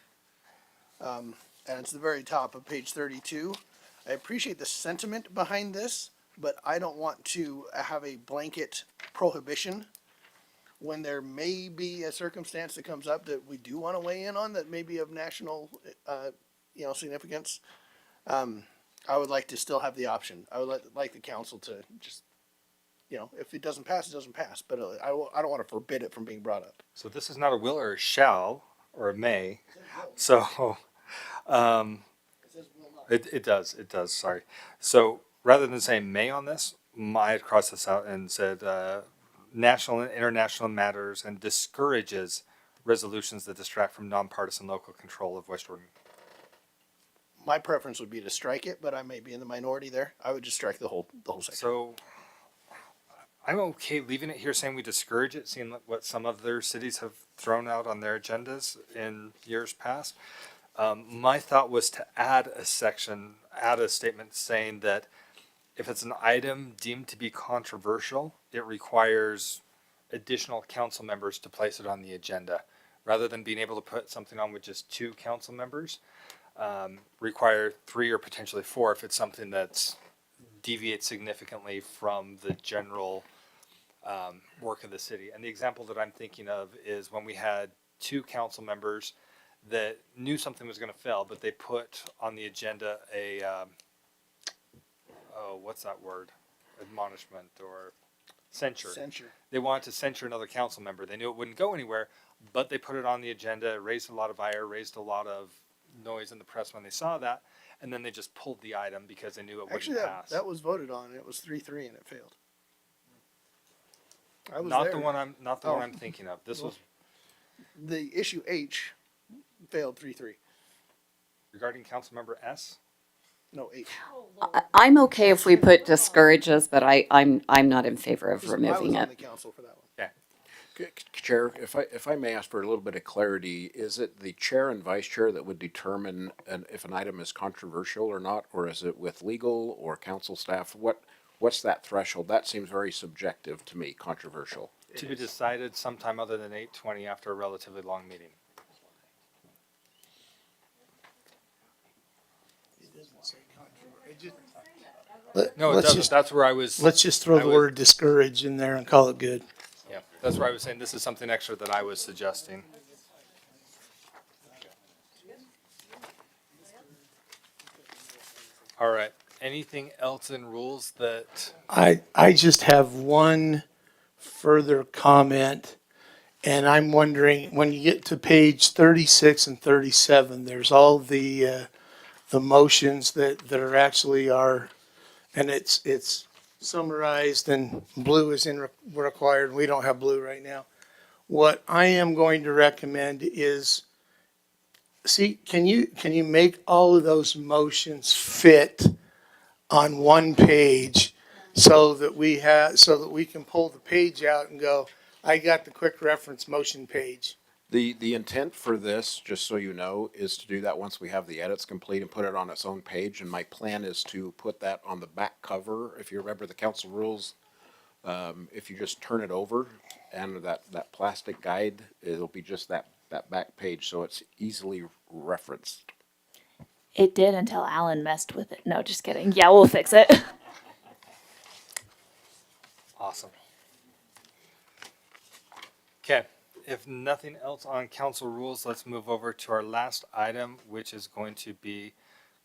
And it's the very top of page 32. I appreciate the sentiment behind this, but I don't want to have a blanket prohibition when there may be a circumstance that comes up that we do want to weigh in on that may be of national, significance. I would like to still have the option. I would like the council to just, if it doesn't pass, it doesn't pass. But I don't want to forbid it from being brought up. So this is not a will or a shall or a may. So, It says will not. It does, sorry. So rather than saying may on this, I had crossed this out and said, national and international matters and discourages resolutions that distract from nonpartisan local control of West Jordan. My preference would be to strike it, but I may be in the minority there. I would just strike the whole section. So I'm okay leaving it here saying we discourage it, seeing what some other cities have thrown out on their agendas in years past. My thought was to add a section, add a statement saying that if it's an item deemed to be controversial, it requires additional council members to place it on the agenda. Rather than being able to put something on with just 2 council members, require 3 or potentially 4 if it's something that's deviates significantly from the general work of the city. And the example that I'm thinking of is when we had 2 council members that knew something was going to fail, but they put on the agenda a, what's that word? Admonishment or censure. Censure. They wanted to censure another council member. They knew it wouldn't go anywhere, but they put it on the agenda, it raised a lot of ire, raised a lot of noise in the press when they saw that, and then they just pulled the item because they knew it Actually, wouldn't pass. that was voted on. It was 3-3 and it failed. I was Not there. the one Oh. I'm thinking of. This was The issue H failed 3-3. regarding Councilmember S. No, H. I'm okay if we put discourages, but I'm not in favor of I removing was on it. the council for that one. Chair, if I may ask for a little bit of clarity, is it the chair and vice chair that would determine if an item is controversial or not, or is it with legal or council staff? What's that threshold? That seems very subjective to me, controversial. To be decided sometime other than 8:20 after a relatively long meeting. No, it Let's doesn't. just, That's where I was. let's just throw I the was- word discourage in there and call it good. Yeah, that's where I was saying this is something extra that I was suggesting. All right. Anything else in rules that? I just have one further comment, and I'm wondering, when you get to page 36 and 37, there's all the motions that are actually and it's summarized, and blue is required. We don't have blue right now. What I am going to recommend is, see, can you make all of those motions fit on one page so that we can pull the page out and go, I got the quick reference motion page. The intent for this, just so you know, is to do that once we have the edits complete and put it on its own page. And my plan is to put that on the back cover. If you remember the council rules, if you just turn it over and that plastic guide, it'll be just that back page, so it's easily referenced. It did until Alan messed with it. No, just kidding. Yeah, we'll fix it. Awesome. Okay, if nothing else on council rules, let's move over to our last item, which is going to be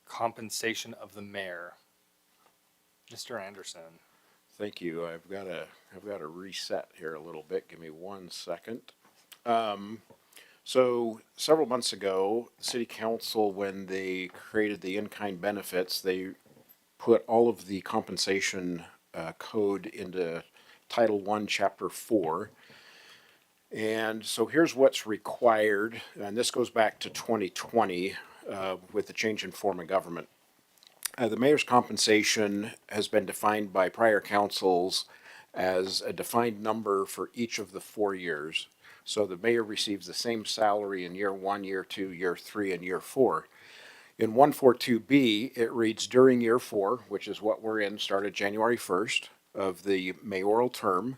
compensation of the mayor. Mr. Anderson. Thank you. I've got to reset here a little bit. Give me 1 second. So several months ago, the city council, when they created the in-kind benefits, they put all of the compensation code into Title I, Chapter 4. And so here's what's required, and this goes back to 2020 with the change in form of government. The mayor's compensation has been defined by prior councils as a defined number for each of the 4 years. So the mayor receives the same salary in year 1, year 2, year 3, and year 4. In 142B, it reads during year 4, which is what we're in, started January 1st of the mayoral term,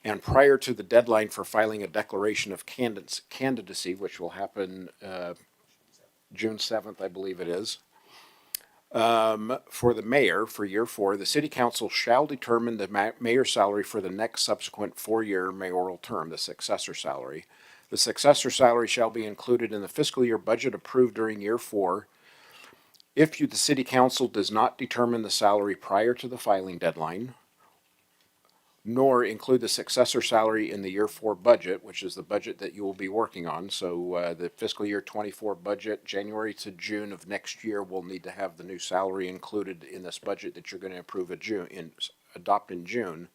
and prior to the deadline for filing a declaration of candidacy, which will happen June 7th, I believe it is. For the mayor, for year 4, the city council shall determine the mayor's salary for the next subsequent 4-year mayoral term, the successor salary. The successor salary shall be included in the fiscal year budget approved during year 4. If the city council does not determine the salary prior to the filing deadline, nor include the successor salary in the year 4 budget, which is the budget that you will be working on. So the fiscal year 24 budget, January to June of next year, will need to have the new salary included in this budget that you're going to adopt in June.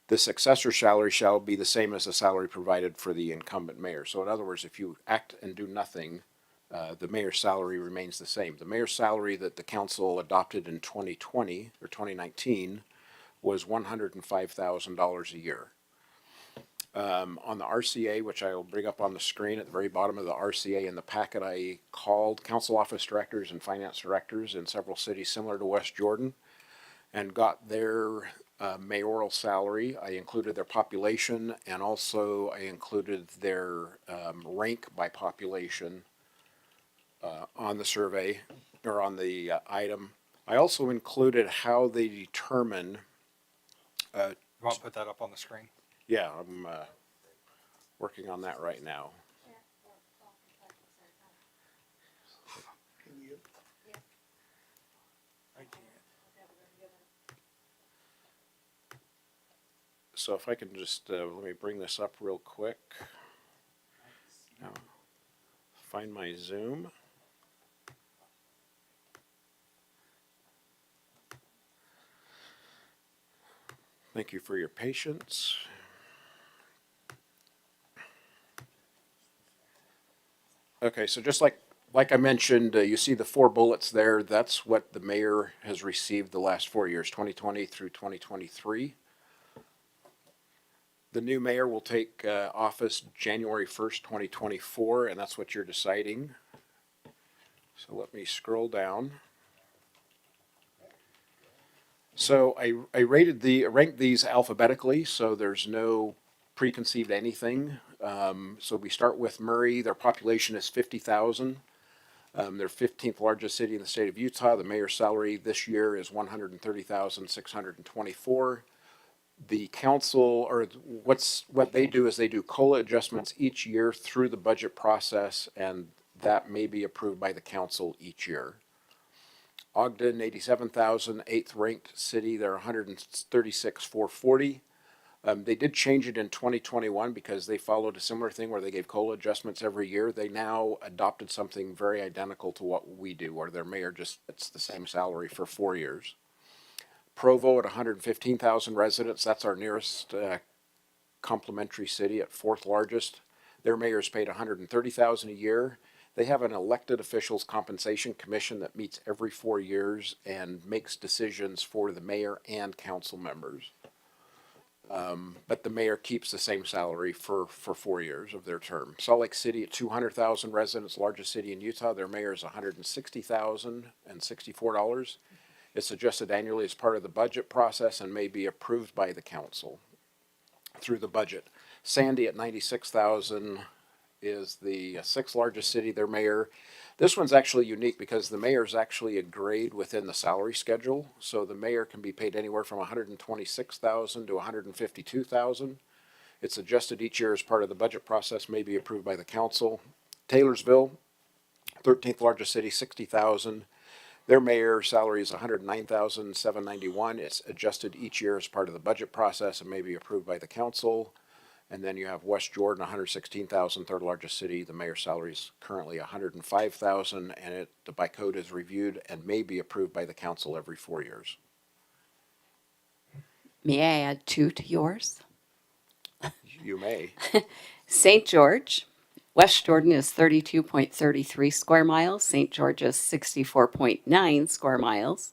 The successor salary shall be the same as the salary provided for the incumbent mayor. So in other words, if you act and do nothing, the mayor's salary remains the same. The mayor's salary that the council adopted in 2020 or 2019 was $105,000 a year. On the RCA, which I will bring up on the screen at the very bottom of the RCA in the packet, I called council office directors and finance directors in several cities similar to West Jordan and got their mayoral salary. I included their population, and also I included their rank by population on the survey or on the item. I also included how they determine. You want to put that up on the screen? Yeah, I'm working on that right now. Can you? I can't. So if I can just, let me bring this up real quick. Now, find my Zoom. Thank you for your patience. Okay, so just like I mentioned, you see the 4 bullets there. That's what the mayor has received the last 4 years, 2020 through 2023. The new mayor will take office January 1st, 2024, and that's what you're deciding. So let me scroll down. So I ranked these alphabetically, so there's no preconceived anything. So we start with Murray. Their population is 50,000. They're 15th largest city in the state of Utah. The mayor's salary this year is $130,624. The council, or what they do is they do COLA adjustments each year through the budget process, and that may be approved by the council each year. Ogden, 87,000, 8th ranked city. They're 136,440. They did change it in 2021 because they followed a similar thing where they gave COLA adjustments every year. They now adopted something very identical to what we do, where their mayor just gets the same salary for 4 years. Provo at 115,000 residents. That's our nearest complementary city at 4th largest. Their mayor is paid $130,000 a year. They have an elected officials compensation commission that meets every 4 years and makes decisions for the mayor and council members. But the mayor keeps the same salary for 4 years of their term. Salt Lake City at 200,000 residents, largest city in Utah. Their mayor is $160,064. It's adjusted annually as part of the budget process and may be approved by the council through the budget. Sandy at 96,000 is the 6th largest city. Their mayor, this one's actually unique because the mayor is actually a grade within the salary schedule. So the mayor can be paid anywhere from $126,000 to $152,000. It's adjusted each year as part of the budget process, may be approved by the council. Taylorsville, 13th largest city, 60,000. Their mayor salary is $109,791. It's adjusted each year as part of the budget process and may be approved by the council. And then you have West Jordan, 116,000, 3rd largest city. The mayor's salary is currently $105,000, and it by code is reviewed and may be approved by the council every 4 years. May I add 2 to yours? You may. St. George. West Jordan is 32.33 square miles. St. George is 64.9 square miles.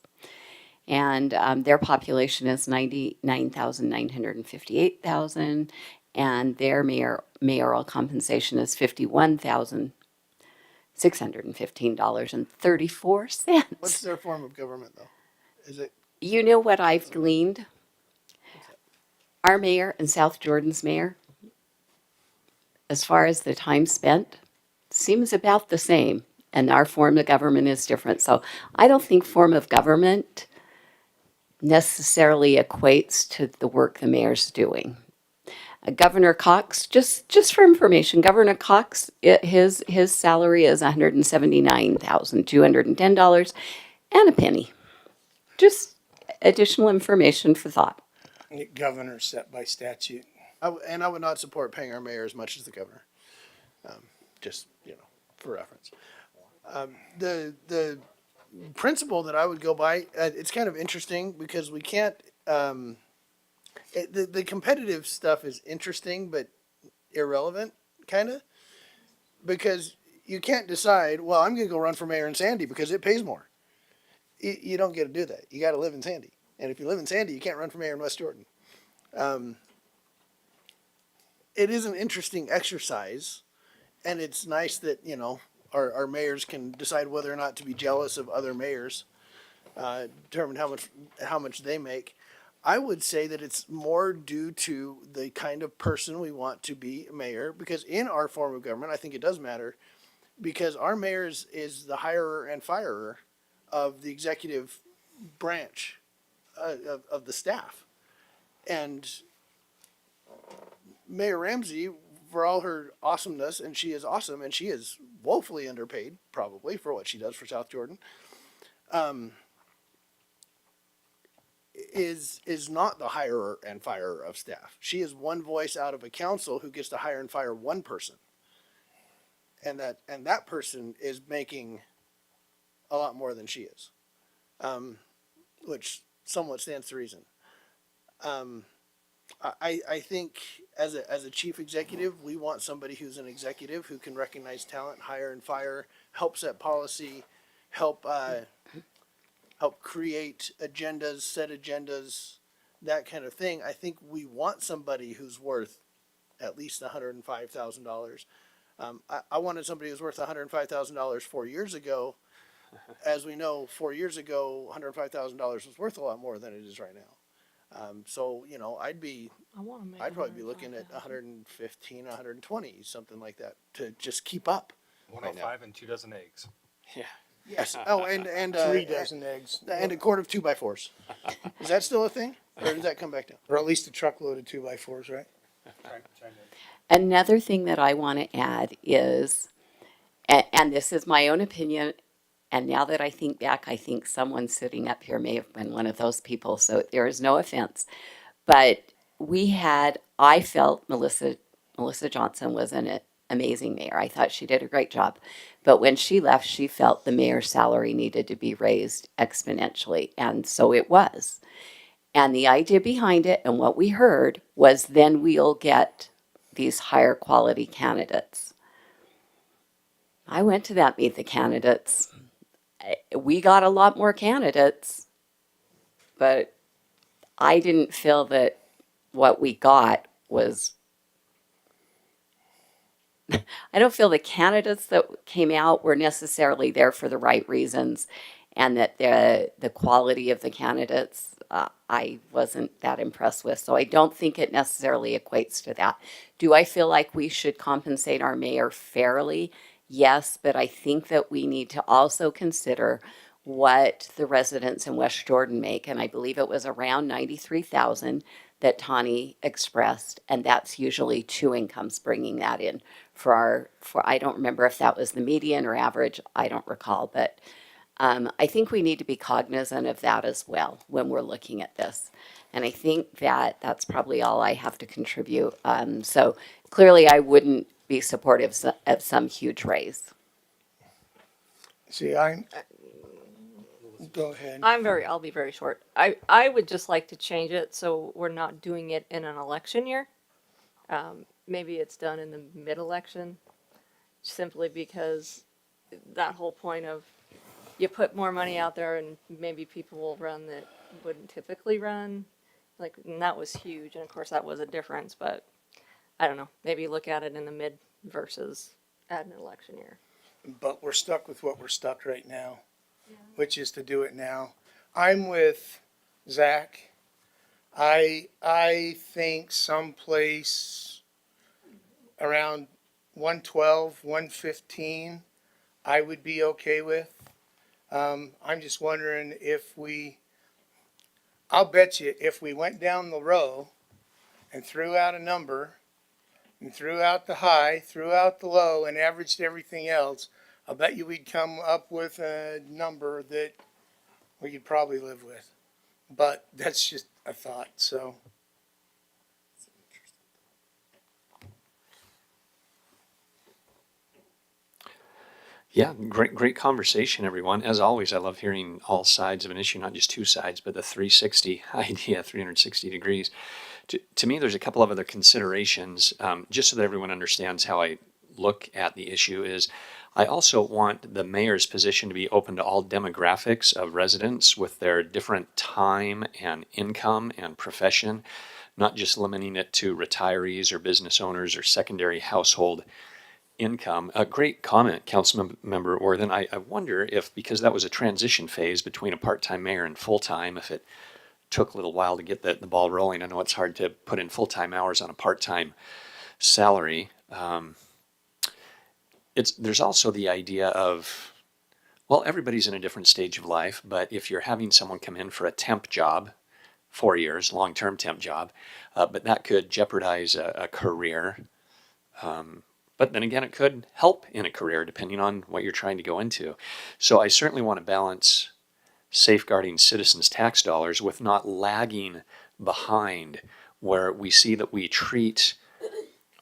And their population is 99,958,000. And their mayoral compensation is $51,615.34. What's their form of government, though? Is it? You know what I've gleaned? Our mayor and South Jordan's mayor, as far as the time spent, seems about the same. And our form of government is different. So I don't think form of government necessarily equates to the work the mayor's doing. Governor Cox, just for information, Governor Cox, his salary is $179,210 and a penny. Just additional information for thought. Governor set by statute. And I would not support paying our mayor as much as the governor. Just, for reference. The principle that I would go by, it's kind of interesting because we can't, the competitive stuff is interesting, but irrelevant, kind of, because you can't decide, well, I'm going to go run for mayor in Sandy because it pays more. You don't get to do that. You got to live in Sandy. And if you live in Sandy, you can't run for mayor in West Jordan. It is an interesting exercise, and it's nice that, our mayors can decide whether or not to be jealous of other mayors, determine how much they make. I would say that it's more due to the kind of person we want to be mayor, because in our form of government, I think it does matter, because our mayor is the hirer and firer of the executive branch of the staff. And Mayor Ramsey, for all her awesomeness, and she is awesome, and she is woefully underpaid, probably, for what she does for South Jordan, is not the hirer and firer of staff. She is one voice out of a council who gets to hire and fire one person. And that person is making a lot more than she is, which somewhat stands to reason. I think as a chief executive, we want somebody who's an executive who can recognize talent, hire and fire, help set policy, help create agendas, set agendas, that kind of thing. I think we want somebody who's worth at least $105,000. I wanted somebody who's worth $105,000 4 years ago. As we know, 4 years ago, $105,000 was worth a lot more than it is right now. So, I'd probably be looking at 115, 120, something like that, to just keep up. 105 and 2 dozen eggs. Yeah. Yes. Oh, and 3 dozen eggs, and a quart of 2x4s. Is that still a thing, or does that come back down? or at least a truckload of 2x4s, right? Another thing that I want to add is, and this is my own opinion, and now that I think back, I think someone sitting up here may have been one of those people, so there is no offense. But I felt Melissa Johnson was an amazing mayor. I thought she did a great job. But when she left, she felt the mayor's salary needed to be raised exponentially, and so it was. And the idea behind it and what we heard was then we'll get these higher quality candidates. I went to that Meet the Candidates. We got a lot more candidates, but I didn't feel that what we got was, I don't feel the candidates that came out were necessarily there for the right reasons, and that the quality of the candidates I wasn't that impressed with. So I don't think it necessarily equates to that. Do I feel like we should compensate our mayor fairly? Yes, but I think that we need to also consider what the residents in West Jordan make, and I believe it was around 93,000 that Tawny expressed, and that's usually 2 incomes bringing that in for I don't remember if that was the median or average, I don't recall, but I think we need to be cognizant of that as well when we're looking at this. And I think that that's probably all I have to contribute. So clearly I wouldn't be supportive of some huge raise. See, go ahead. I'll be very short. I would just like to change it so we're not doing it in an election year. Maybe it's done in the mid-election, simply because that whole point of you put more money out there and maybe people will run that wouldn't typically run. And that was huge. And of course that was a difference, but I don't know, maybe look at it in the mid versus at an election year. But we're stuck with what we're stuck right now, which is to do it now. I'm with Zach. I think someplace around 112, 115, I would be okay with. I'm just wondering I'll bet you if we went down the row and threw out a number and threw out the high, threw out the low, and averaged everything else, I'll bet you we'd come up with a number that we could probably live with. But that's just a thought, so. Yeah, great conversation, everyone. As always, I love hearing all sides of an issue, not just two sides, but the 360 idea, 360 degrees. To me, there's a couple of other considerations, just so that everyone understands how I look at the issue is I also want the mayor's position to be open to all demographics of residents with their different time and income and profession, not just limiting it to retirees or business owners or secondary household income. A great comment, Councilmember Worthen. I wonder if, because that was a transition phase between a part-time mayor and full-time, if it took a little while to get the ball rolling. I know it's hard to put in full-time hours on a part-time salary. There's also the idea of, well, everybody's in a different stage of life, but if you're having someone come in for a temp job, 4 years, long-term temp job, but that could jeopardize a career. But then again, it could help in a career depending on what you're trying to go into. So I certainly want to balance safeguarding citizens' tax dollars with not lagging behind, where we see that we treat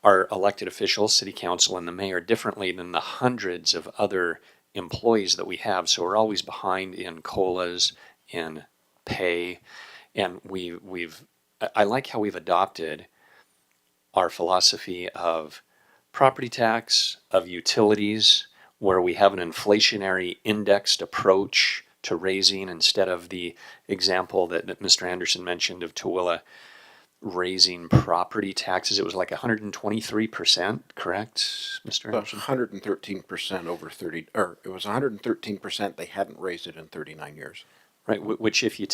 our elected officials, city council, and the mayor differently than the hundreds of other employees that we have. So we're always behind in COLAs, in pay, and I like how we've adopted our philosophy of property tax, of utilities, where we have an inflationary indexed approach to raising instead of the example that Mr. Anderson mentioned of Tooele raising property taxes. It was like 123%, correct, Mr. Anderson? 113% over 30, or it was 113%. They hadn't raised it in 39 years. Right, which if you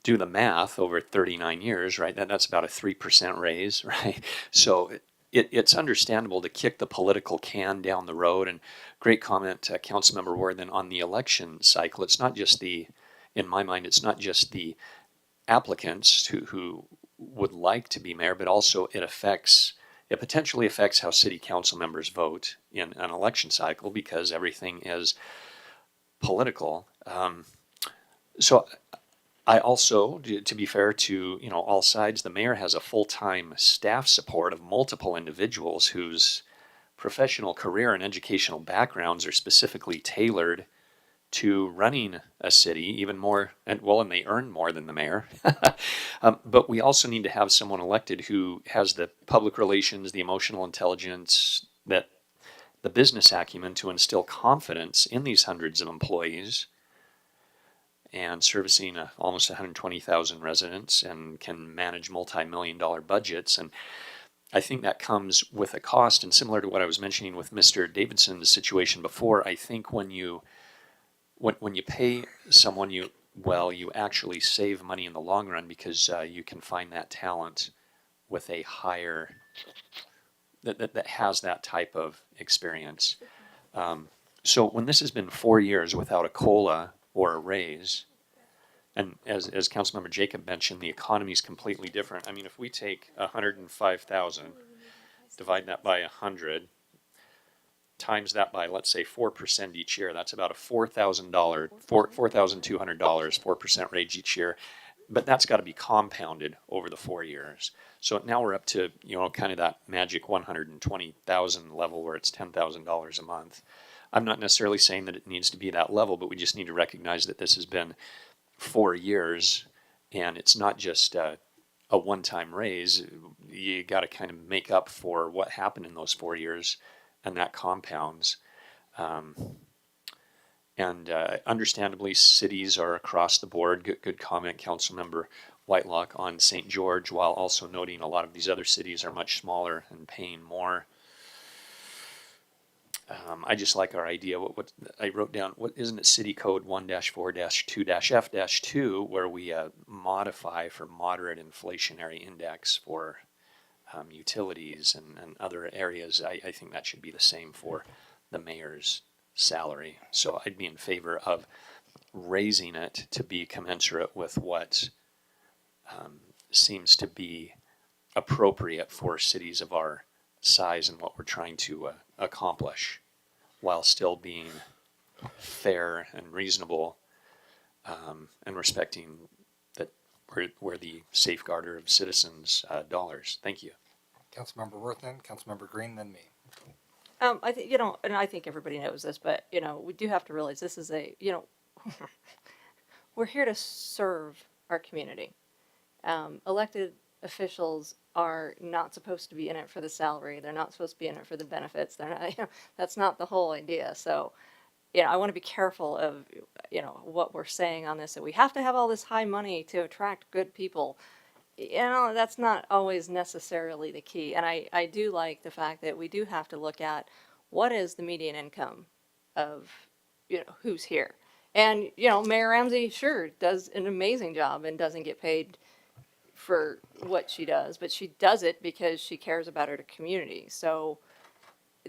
do the math over 39 years, right, that's about a 3% raise, right? So it's understandable to kick the political can down the road. And great comment, Councilmember Worthen, on the election cycle. It's not just in my mind, it's not just the applicants who would like to be mayor, but also it potentially affects how city council members vote in an election cycle because everything is political. So I also, to be fair to all sides, the mayor has a full-time staff support of multiple individuals whose professional career and educational backgrounds are specifically tailored to running a city even more, and they earn more than the mayor. But we also need to have someone elected who has the public relations, the emotional intelligence, the business acumen to instill confidence in these hundreds of employees and servicing almost 120,000 residents and can manage multi-million-dollar budgets. And I think that comes with a cost. And similar to what I was mentioning with Mr. Davidson's situation before, I think when you pay someone you actually save money in the long run because you can find that talent with a higher that has that type of experience. So when this has been 4 years without a COLA or a raise, and as Councilmember Jacob mentioned, the economy is completely different. I mean, if we take 105,000, divide that by 100, times that by, let's say, 4% each year, that's about a $4,200, 4% raise each year. But that's got to be compounded over the 4 years. So now we're up to, kind of that magic 120,000 level where it's $10,000 a month. I'm not necessarily saying that it needs to be that level, but we just need to recognize that this has been 4 years and it's not just a one-time raise. You got to kind of make up for what happened in those 4 years, and that compounds. Understandably, cities are across the board. Good comment, Councilmember Whitelock, on St. George, while also noting a lot of these other cities are much smaller and paying more. I just like our idea. What I wrote down, what isn't it, City Code 1-4-2-F-2, where we modify for moderate inflationary index for utilities and other areas. I think that should be the same for the mayor's salary. So I'd be in favor of raising it to be commensurate with what seems to be appropriate for cities of our size and what we're trying to accomplish, while still being fair and reasonable and respecting that we're the safeguarder of citizens' dollars. Thank you. Councilmember Worthman, Councilmember Green, then me. I think, and I think everybody knows this, but, we do have to realize this is we're here to serve our community. Elected officials are not supposed to be in it for the salary. They're not supposed to be in it for the benefits. They're not, that's not the whole idea. So, I want to be careful of, what we're saying on this, that we have to have all this high money to attract good people. That's not always necessarily the key. And I do like the fact that we do have to look at what is the median income of, who's here. And, Mayor Ramsey, sure, does an amazing job and doesn't get paid for what she does, but she does it because she cares about her community. So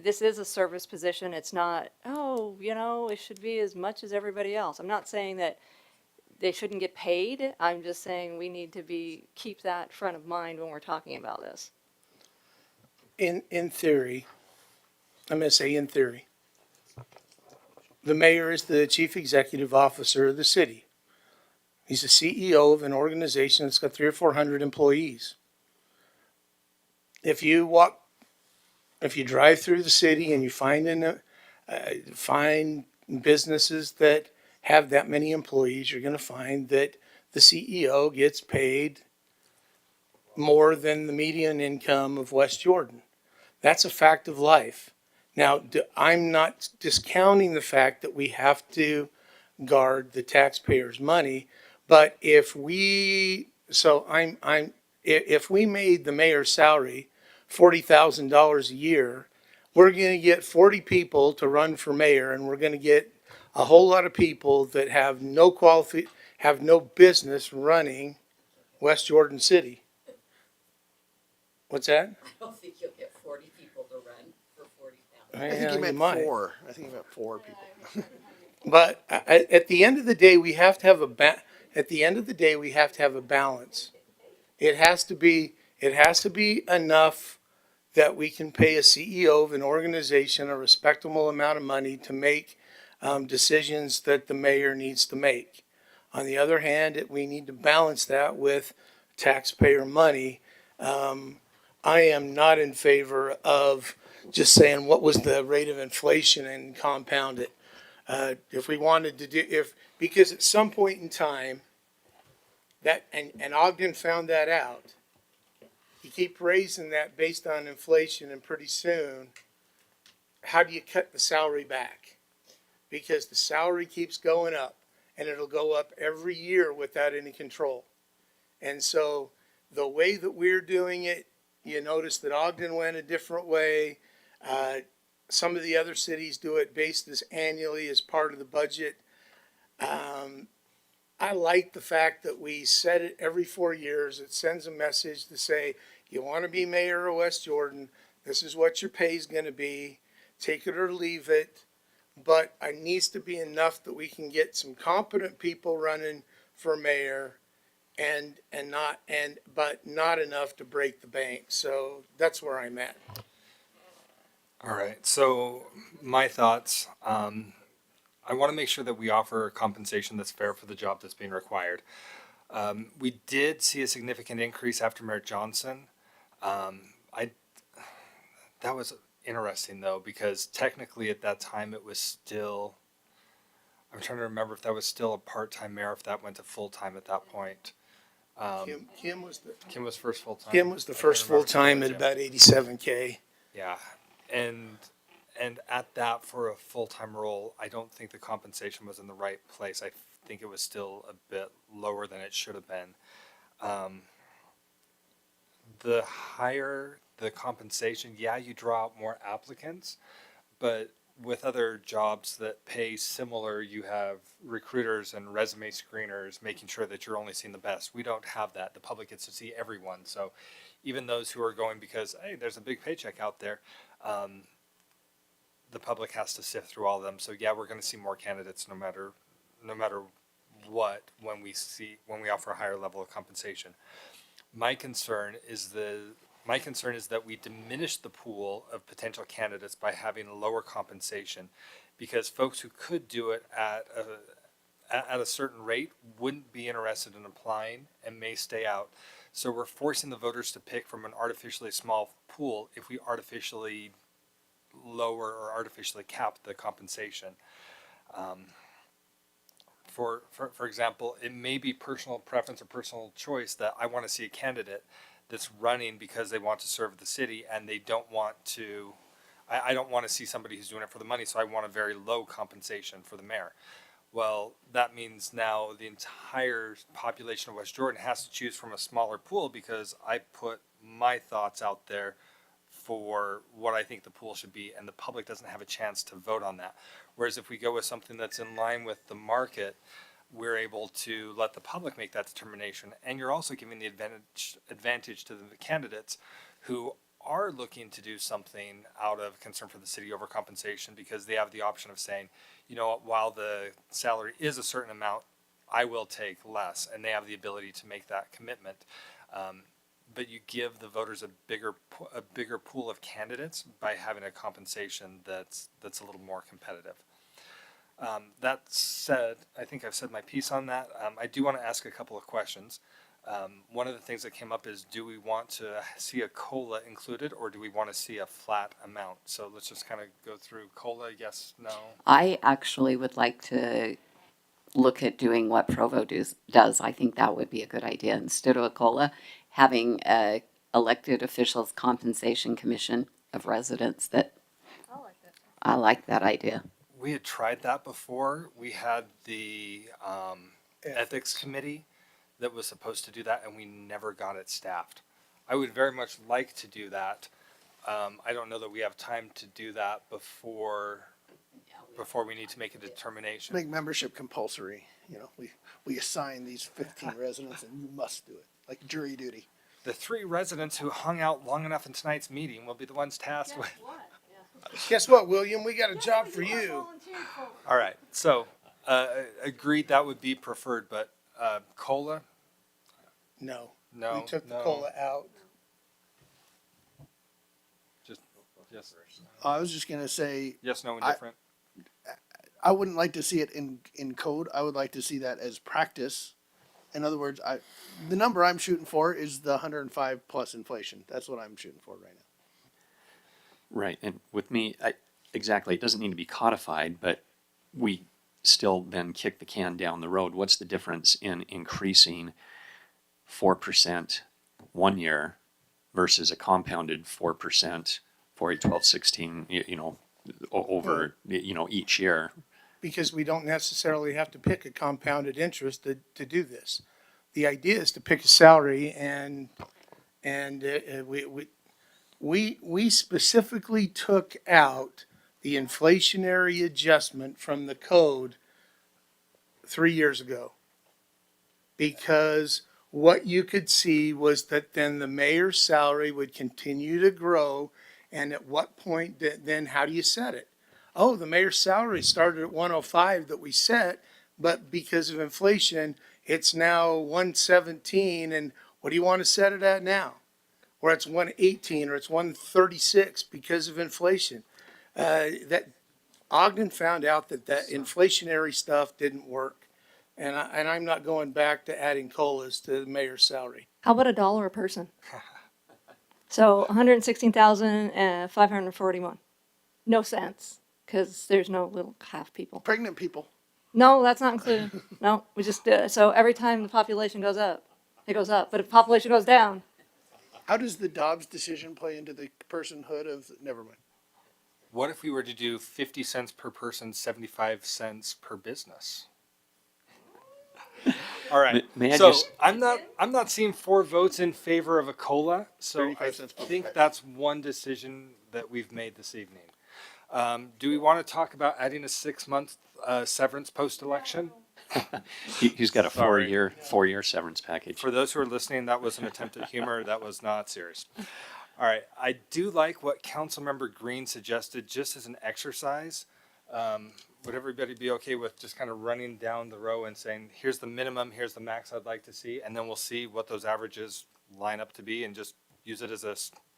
this is a service position. It's not, oh, it should be as much as everybody else. I'm not saying that they shouldn't get paid. I'm just saying we need to keep that front of mind when we're talking about this. In theory, I'm going to say in theory, the mayor is the chief executive officer of the city. He's the CEO of an organization that's got 300 or 400 employees. If you drive through the city and you find businesses that have that many employees, you're going to find that the CEO gets paid more than the median income of West Jordan. That's a fact of life. Now, I'm not discounting the fact that we have to guard the taxpayers' money, but if we made the mayor's salary $40,000 a year, we're going to get 40 people to run for mayor, and we're going to get a whole lot of people that have no business running West Jordan City. What's that? I don't think you'll get 40 people to run for 40,000. I think he meant might. 4. I think he meant 4 people. But at the end of the day, we have to have a balance. It has to be enough that we can pay a CEO of an organization a respectable amount of money to make decisions that the mayor needs to make. On the other hand, we need to balance that with taxpayer money. I am not in favor of just saying what was the rate of inflation and compound it. If we wanted to because at some point in time, and Ogden found that out, you keep raising that based on inflation, and pretty soon, how do you cut the salary back? Because the salary keeps going up, and it'll go up every year without any control. And so the way that we're doing it, you notice that Ogden went a different way. Some of the other cities do it based as annually as part of the budget. I like the fact that we set it every 4 years. It sends a message to say, you want to be mayor of West Jordan, this is what your pay is going to be. Take it or leave it. But it needs to be enough that we can get some competent people running for mayor, but not enough to break the bank. So that's where I'm at. All right, so my thoughts, I want to make sure that we offer compensation that's fair for the job that's being required. We did see a significant increase after Mayor Johnson. That was interesting though, because technically at that time it was still, I'm trying to remember if that was still a part-time mayor, if that went to full-time at that point. Kim was first full-time. Kim was the I can't first remember full-time if at it was, about 87K. yeah. And at that, for a full-time role, I don't think the compensation was in the right place. I think it was still a bit lower than it should have been. The higher the compensation, yeah, you draw out more applicants, but with other jobs that pay similar, you have recruiters and resume screeners making sure that you're only seeing the best. We don't have that. The public gets to see everyone. So even those who are going because, hey, there's a big paycheck out there, the public has to sift through all of them. So yeah, we're going to see more candidates no matter what when we offer a higher level of compensation. My concern is that we diminish the pool of potential candidates by having a lower compensation, because folks who could do it at a certain rate wouldn't be interested in applying and may stay out. So we're forcing the voters to pick from an artificially small pool if we artificially lower or artificially cap the compensation. For example, it may be personal preference or personal choice that I want to see a candidate that's running because they want to serve the city and they don't want to. I don't want to see somebody who's doing it for the money, so I want a very low compensation for the mayor. Well, that means now the entire population of West Jordan has to choose from a smaller pool because I put my thoughts out there for what I think the pool should be, and the public doesn't have a chance to vote on that. Whereas if we go with something that's in line with the market, we're able to let the public make that determination. And you're also giving the advantage to the candidates who are looking to do something out of concern for the city over compensation, because they have the option of saying, you know, while the salary is a certain amount, I will take less, and they have the ability to make that commitment. But you give the voters a bigger pool of candidates by having a compensation that's a little more competitive. That said, I think I've said my piece on that. I do want to ask a couple of questions. One of the things that came up is, do we want to see a COLA included, or do we want to see a flat amount? So let's just kind of go through COLA, yes, no. I actually would like to look at doing what Provo does. I think that would be a good idea. Instead of a COLA, having a elected officials compensation commission of residents. That I like that. I like that idea. We had tried that before. We had the ethics committee that was supposed to do that, and we never got it staffed. I would very much like to do that. I don't know that we have time to do that before we need to make a determination. Make membership compulsory. You know, we assign these 15 residents and you must do it, like jury duty. The 3 residents who hung out long enough in tonight's meeting will be the ones tasked with. Guess what, William? We got a job for you. All right, so agreed that would be preferred, but COLA, No. no, We took the no. COLA out. Just yes, I was just gonna say, yes, no, indifferent. I wouldn't like to see it in code. I would like to see that as practice. In other words, the number I'm shooting for is the 105 plus inflation. That's what I'm shooting for right now. Right, and with me, exactly, it doesn't need to be codified, but we still then kick the can down the road. What's the difference in increasing 4% 1 year versus a compounded 4% for a 12, 16, over, each year? Because we don't necessarily have to pick a compounded interest to do this. The idea is to pick a salary, and we specifically took out the inflationary adjustment from the code 3 years ago. Because what you could see was that then the mayor's salary would continue to grow, and at what point then how do you set it? Oh, the mayor's salary started at 105 that we set, but because of inflation, it's now 117, and what do you want to set it at now? Or it's 118, or it's 136 because of inflation. That Ogden found out that inflationary stuff didn't work, and I'm not going back to adding COLAs to the mayor's salary. How about $1 a person? So 116,541. No sense, because there's no little half people. Pregnant people. No, that's not included. No, we just do it. So every time the population goes up, it goes up. But if population goes down, How does the Dobbs decision play into the personhood of? Never mind. What if we were to do 50 cents per person, 75 cents per business? All right. May I so just- I'm not seeing 4 votes in favor of a COLA. So 35 I cents per think person. that's one decision that we've made this evening. Do we want to talk about adding a 6-month severance post-election? He's got a Sorry. 4-year severance package. For those who are listening, that was an attempt at humor. That was not serious. All right. I do like what Councilmember Green suggested, just as an exercise. Would everybody be okay with just kind of running down the row and saying, here's the minimum, here's the max I'd like to see, and then we'll see what those averages line up to be and just use it as a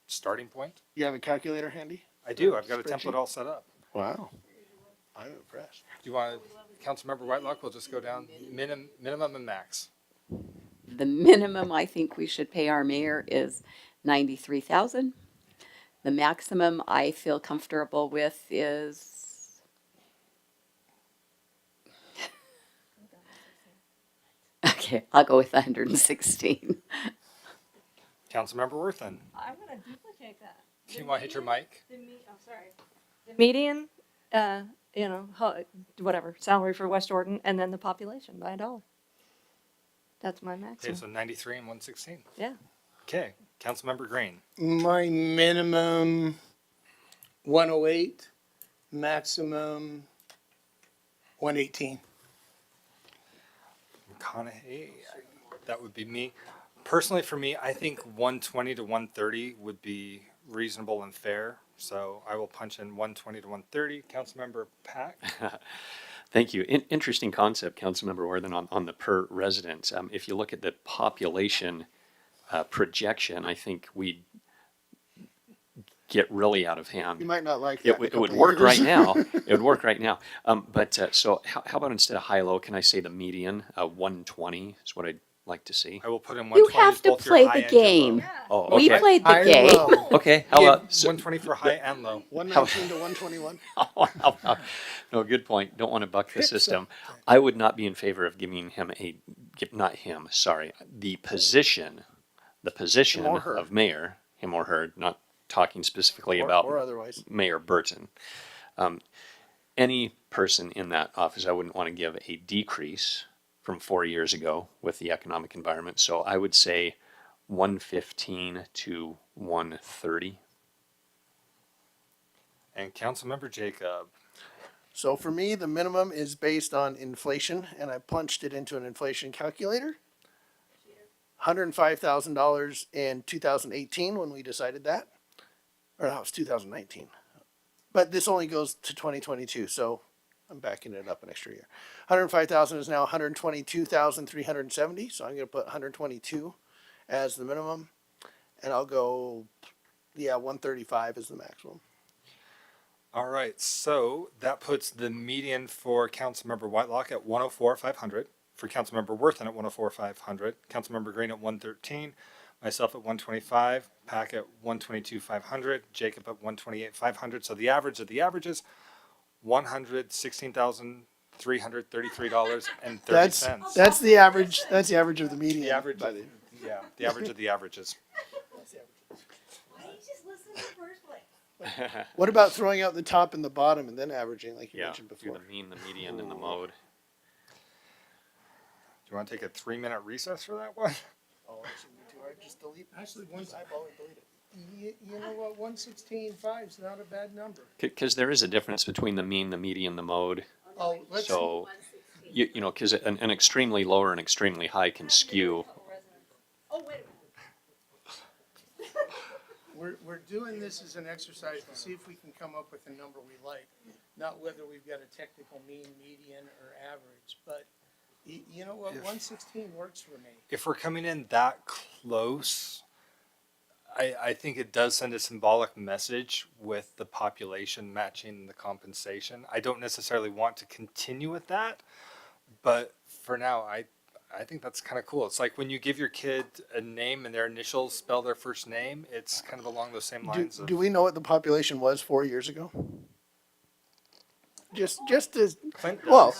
starting point? You have a calculator handy? I do. I've got a Spreadsheet? template all set up. Wow. I'm impressed. Do you want Councilmember Whitelock? We'll just go down minimum and max. The minimum I think we should pay our mayor is $93,000. The maximum I feel comfortable with is, okay, I'll go with 116. Councilmember Worthen, I'm gonna duplicate that. do you want to hit your mic? The median, whatever, salary for West Jordan, and then the population by $1. That's my Okay, maximum. so 93 and 116. Yeah. Okay, Councilmember Green. My minimum 108, maximum 118. McConaughey, that would be me. Personally, for me, I think 120 to 130 would be reasonable and fair. So I will punch in 120 to 130. Councilmember Pack. Thank you. Interesting concept, Councilmember Worthen, on the per resident. If you look at the population projection, I think we'd get really out of hand. You might not like that. It, in a it would couple work years. right now. It would work right now. So how about instead of high-low, can I say the median? 120 is what I'd like to see. I will put in You 120 have as to both your play high the and your low. game. Oh, We okay. played the High and game. low. Okay, how Yeah, about, 120 for high and low. 119 to 121. no, good point. Don't want to buck the system. I would not be in favor of giving him the position Him or her. of mayor, him or her, not talking specifically Or about otherwise. Mayor Burton. Any person in that office, I wouldn't want to give a decrease from 4 years ago with the economic environment. So I would say 115 to 130. And Councilmember Jacob. So for me, the minimum is based on inflation, and I punched it into an inflation calculator. $105,000 in 2018 when we decided that, or that was 2019. But this only goes to 2022, so I'm backing it up an extra year. 105,000 is now 122,370, so I'm going to put 122 as the minimum, and I'll go, 135 is the maximum. All right, so that puts the median for Councilmember Whitelock at 104,500, for Councilmember Worthen at 104,500, Councilmember Green at 113, myself at 125, Pack at 122,500, Jacob at 128,500. So the average of the averages, $116,333.30. That's the average. That's the average of the median. The average. by the- Yeah, the average of the averages. What about throwing out the top and the bottom and then averaging, like you Yeah, mentioned do before? the mean, the median, and the mode. Do you want to take a 3-minute recess for that one? Oh, actually, me too. I just delete. Actually, one, Eyeball and delete it. you know what, 116.5 is not a bad number. Because there is a difference between the mean, the median, the mode. Oh, let's, So, because an extremely low or an extremely high can skew. we're doing this as an exercise to see if we can come up with a number we like, not whether we've got a technical mean, median, or average, but you know what, 116 works for me. If we're coming in that close, I think it does send a symbolic message with the population matching the compensation. I don't necessarily want to continue with that, but for now, I think that's kind of cool. It's like when you give your kid a name and their initials spell their first name, it's kind of along those same lines. Do we know what the population was 4 years ago? Just as Clint does. well.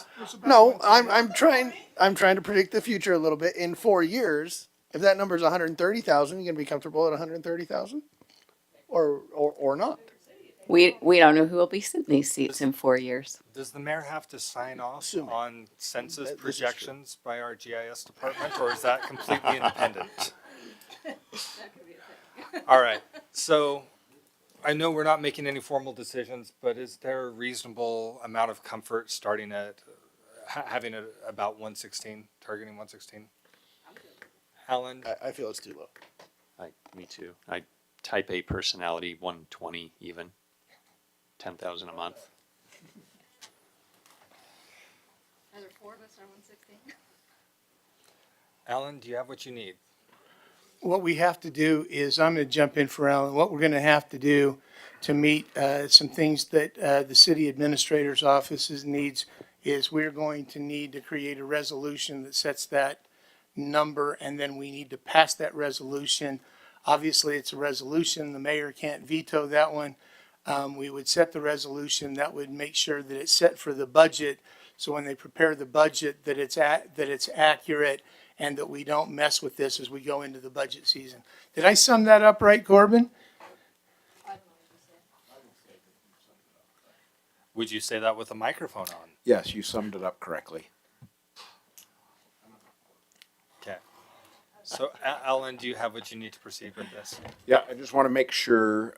No, I'm trying to predict the future a little bit. In 4 years, if that number is 130,000, you gonna be comfortable at 130,000, or not? We don't know who will be sitting in these seats in 4 years. Does the mayor have to sign off Assuming. on census That- this is true. projections by our GIS department, or is that completely independent? All right, so I know we're not making any formal decisions, but is there a reasonable amount of comfort starting at having it about 116, targeting 116? Alan, I feel it's too low. Me too. Type A personality, 120 even. 10,000 a month. Either 4 of us are 116. Alan, do you have what you need? What we have to do is, I'm going to jump in for Alan, what we're going to have to do to meet some things that the city administrator's offices needs is we're going to need to create a resolution that sets that number, and then we need to pass that resolution. Obviously, it's a resolution. The mayor can't veto that one. We would set the resolution that would make sure that it's set for the budget. So when they prepare the budget, that it's accurate and that we don't mess with this as we go into the budget season. Did I sum that up right, Corbin? Would you say that with a microphone on? Yes, you summed it up correctly. Okay. So Alan, do you have what you need to proceed with this? Yeah, I just want to make sure,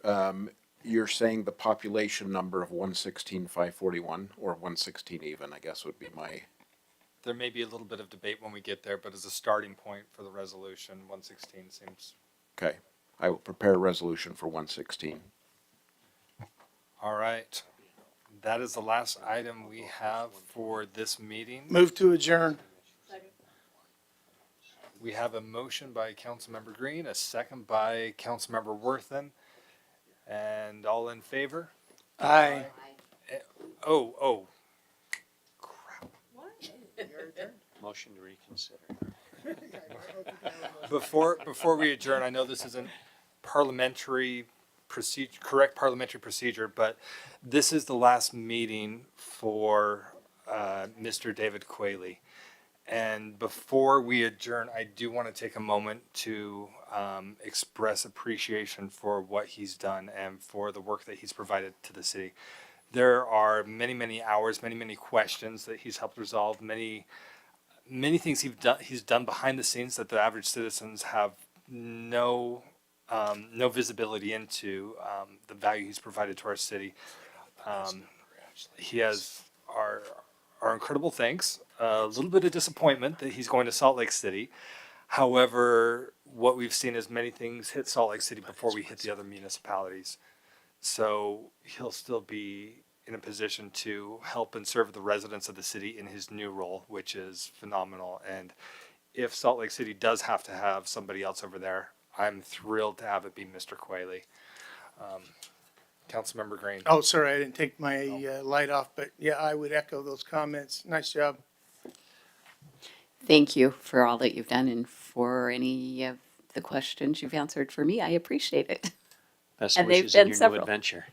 you're saying the population number of 116,541 or 116 even, I guess would be my, There may be a little bit of debate when we get there, but as a starting point for the resolution, 116 seems. okay. I will prepare a resolution for 116. All right. That is the last item we have for this meeting. Move to adjourn. We have a motion by Councilmember Green, a second by Councilmember Worthen, and all in favor? Aye. Oh, Motion to reconsider. before we adjourn, I know this isn't parliamentary procedure, correct parliamentary procedure, but this is the last meeting for Mr. David Quayle. And before we adjourn, I do want to take a moment to express appreciation for what he's done and for the work that he's provided to the city. There are many, many hours, many, many questions that he's helped resolve, many things he's done behind the scenes that the average citizens have no visibility into, the value he's provided to our city. He has our incredible thanks. A little bit of disappointment that he's going to Salt Lake City. However, what we've seen is many things hit Salt Lake City before we hit the other municipalities. So he'll still be in a position to help and serve the residents of the city in his new role, which is phenomenal. And if Salt Lake City does have to have somebody else over there, I'm thrilled to have it be Mr. Quayle. Councilmember Green. Oh, sorry, I didn't take my light off, but yeah, I would echo those comments. Nice job. Thank you for all that you've done and for any of the questions you've answered for me. I appreciate it. Best And they've wishes in been your new several. adventure.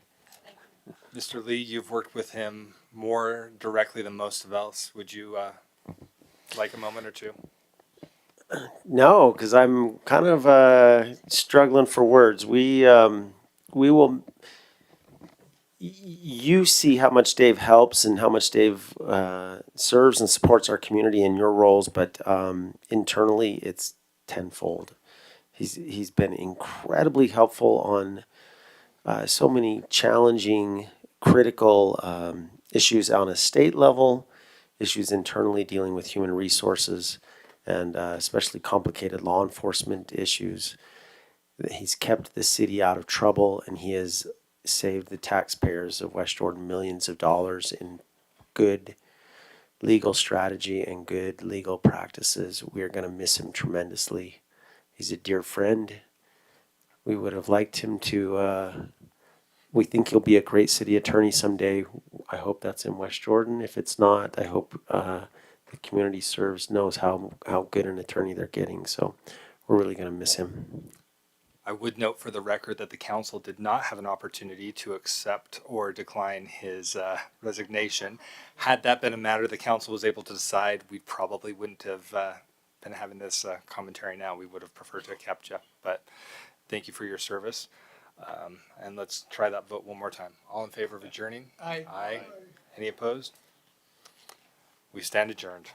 Mr. Lee, you've worked with him more directly than most of us. Would you like a moment or two? No, because I'm kind of struggling for words. We will. You see how much Dave helps and how much Dave serves and supports our community in your roles, but internally it's tenfold. He's been incredibly helpful on so many challenging, critical issues on a state level, issues internally dealing with human resources, and especially complicated law enforcement issues. He's kept the city out of trouble, and he has saved the taxpayers of West Jordan millions of dollars in good legal strategy and good legal practices. We are going to miss him tremendously. He's a dear friend. We would have liked him to, we think he'll be a great city attorney someday. I hope that's in West Jordan. If it's not, I hope the community serves knows how good an attorney they're getting. So we're really going to miss him. I would note for the record that the council did not have an opportunity to accept or decline his resignation. Had that been a matter the council was able to decide, we probably wouldn't have been having this commentary now. We would have preferred to have kept you. But thank you for your service. And let's try that vote one more time. All in favor of adjourning? Aye. Aye. Any opposed? We stand adjourned.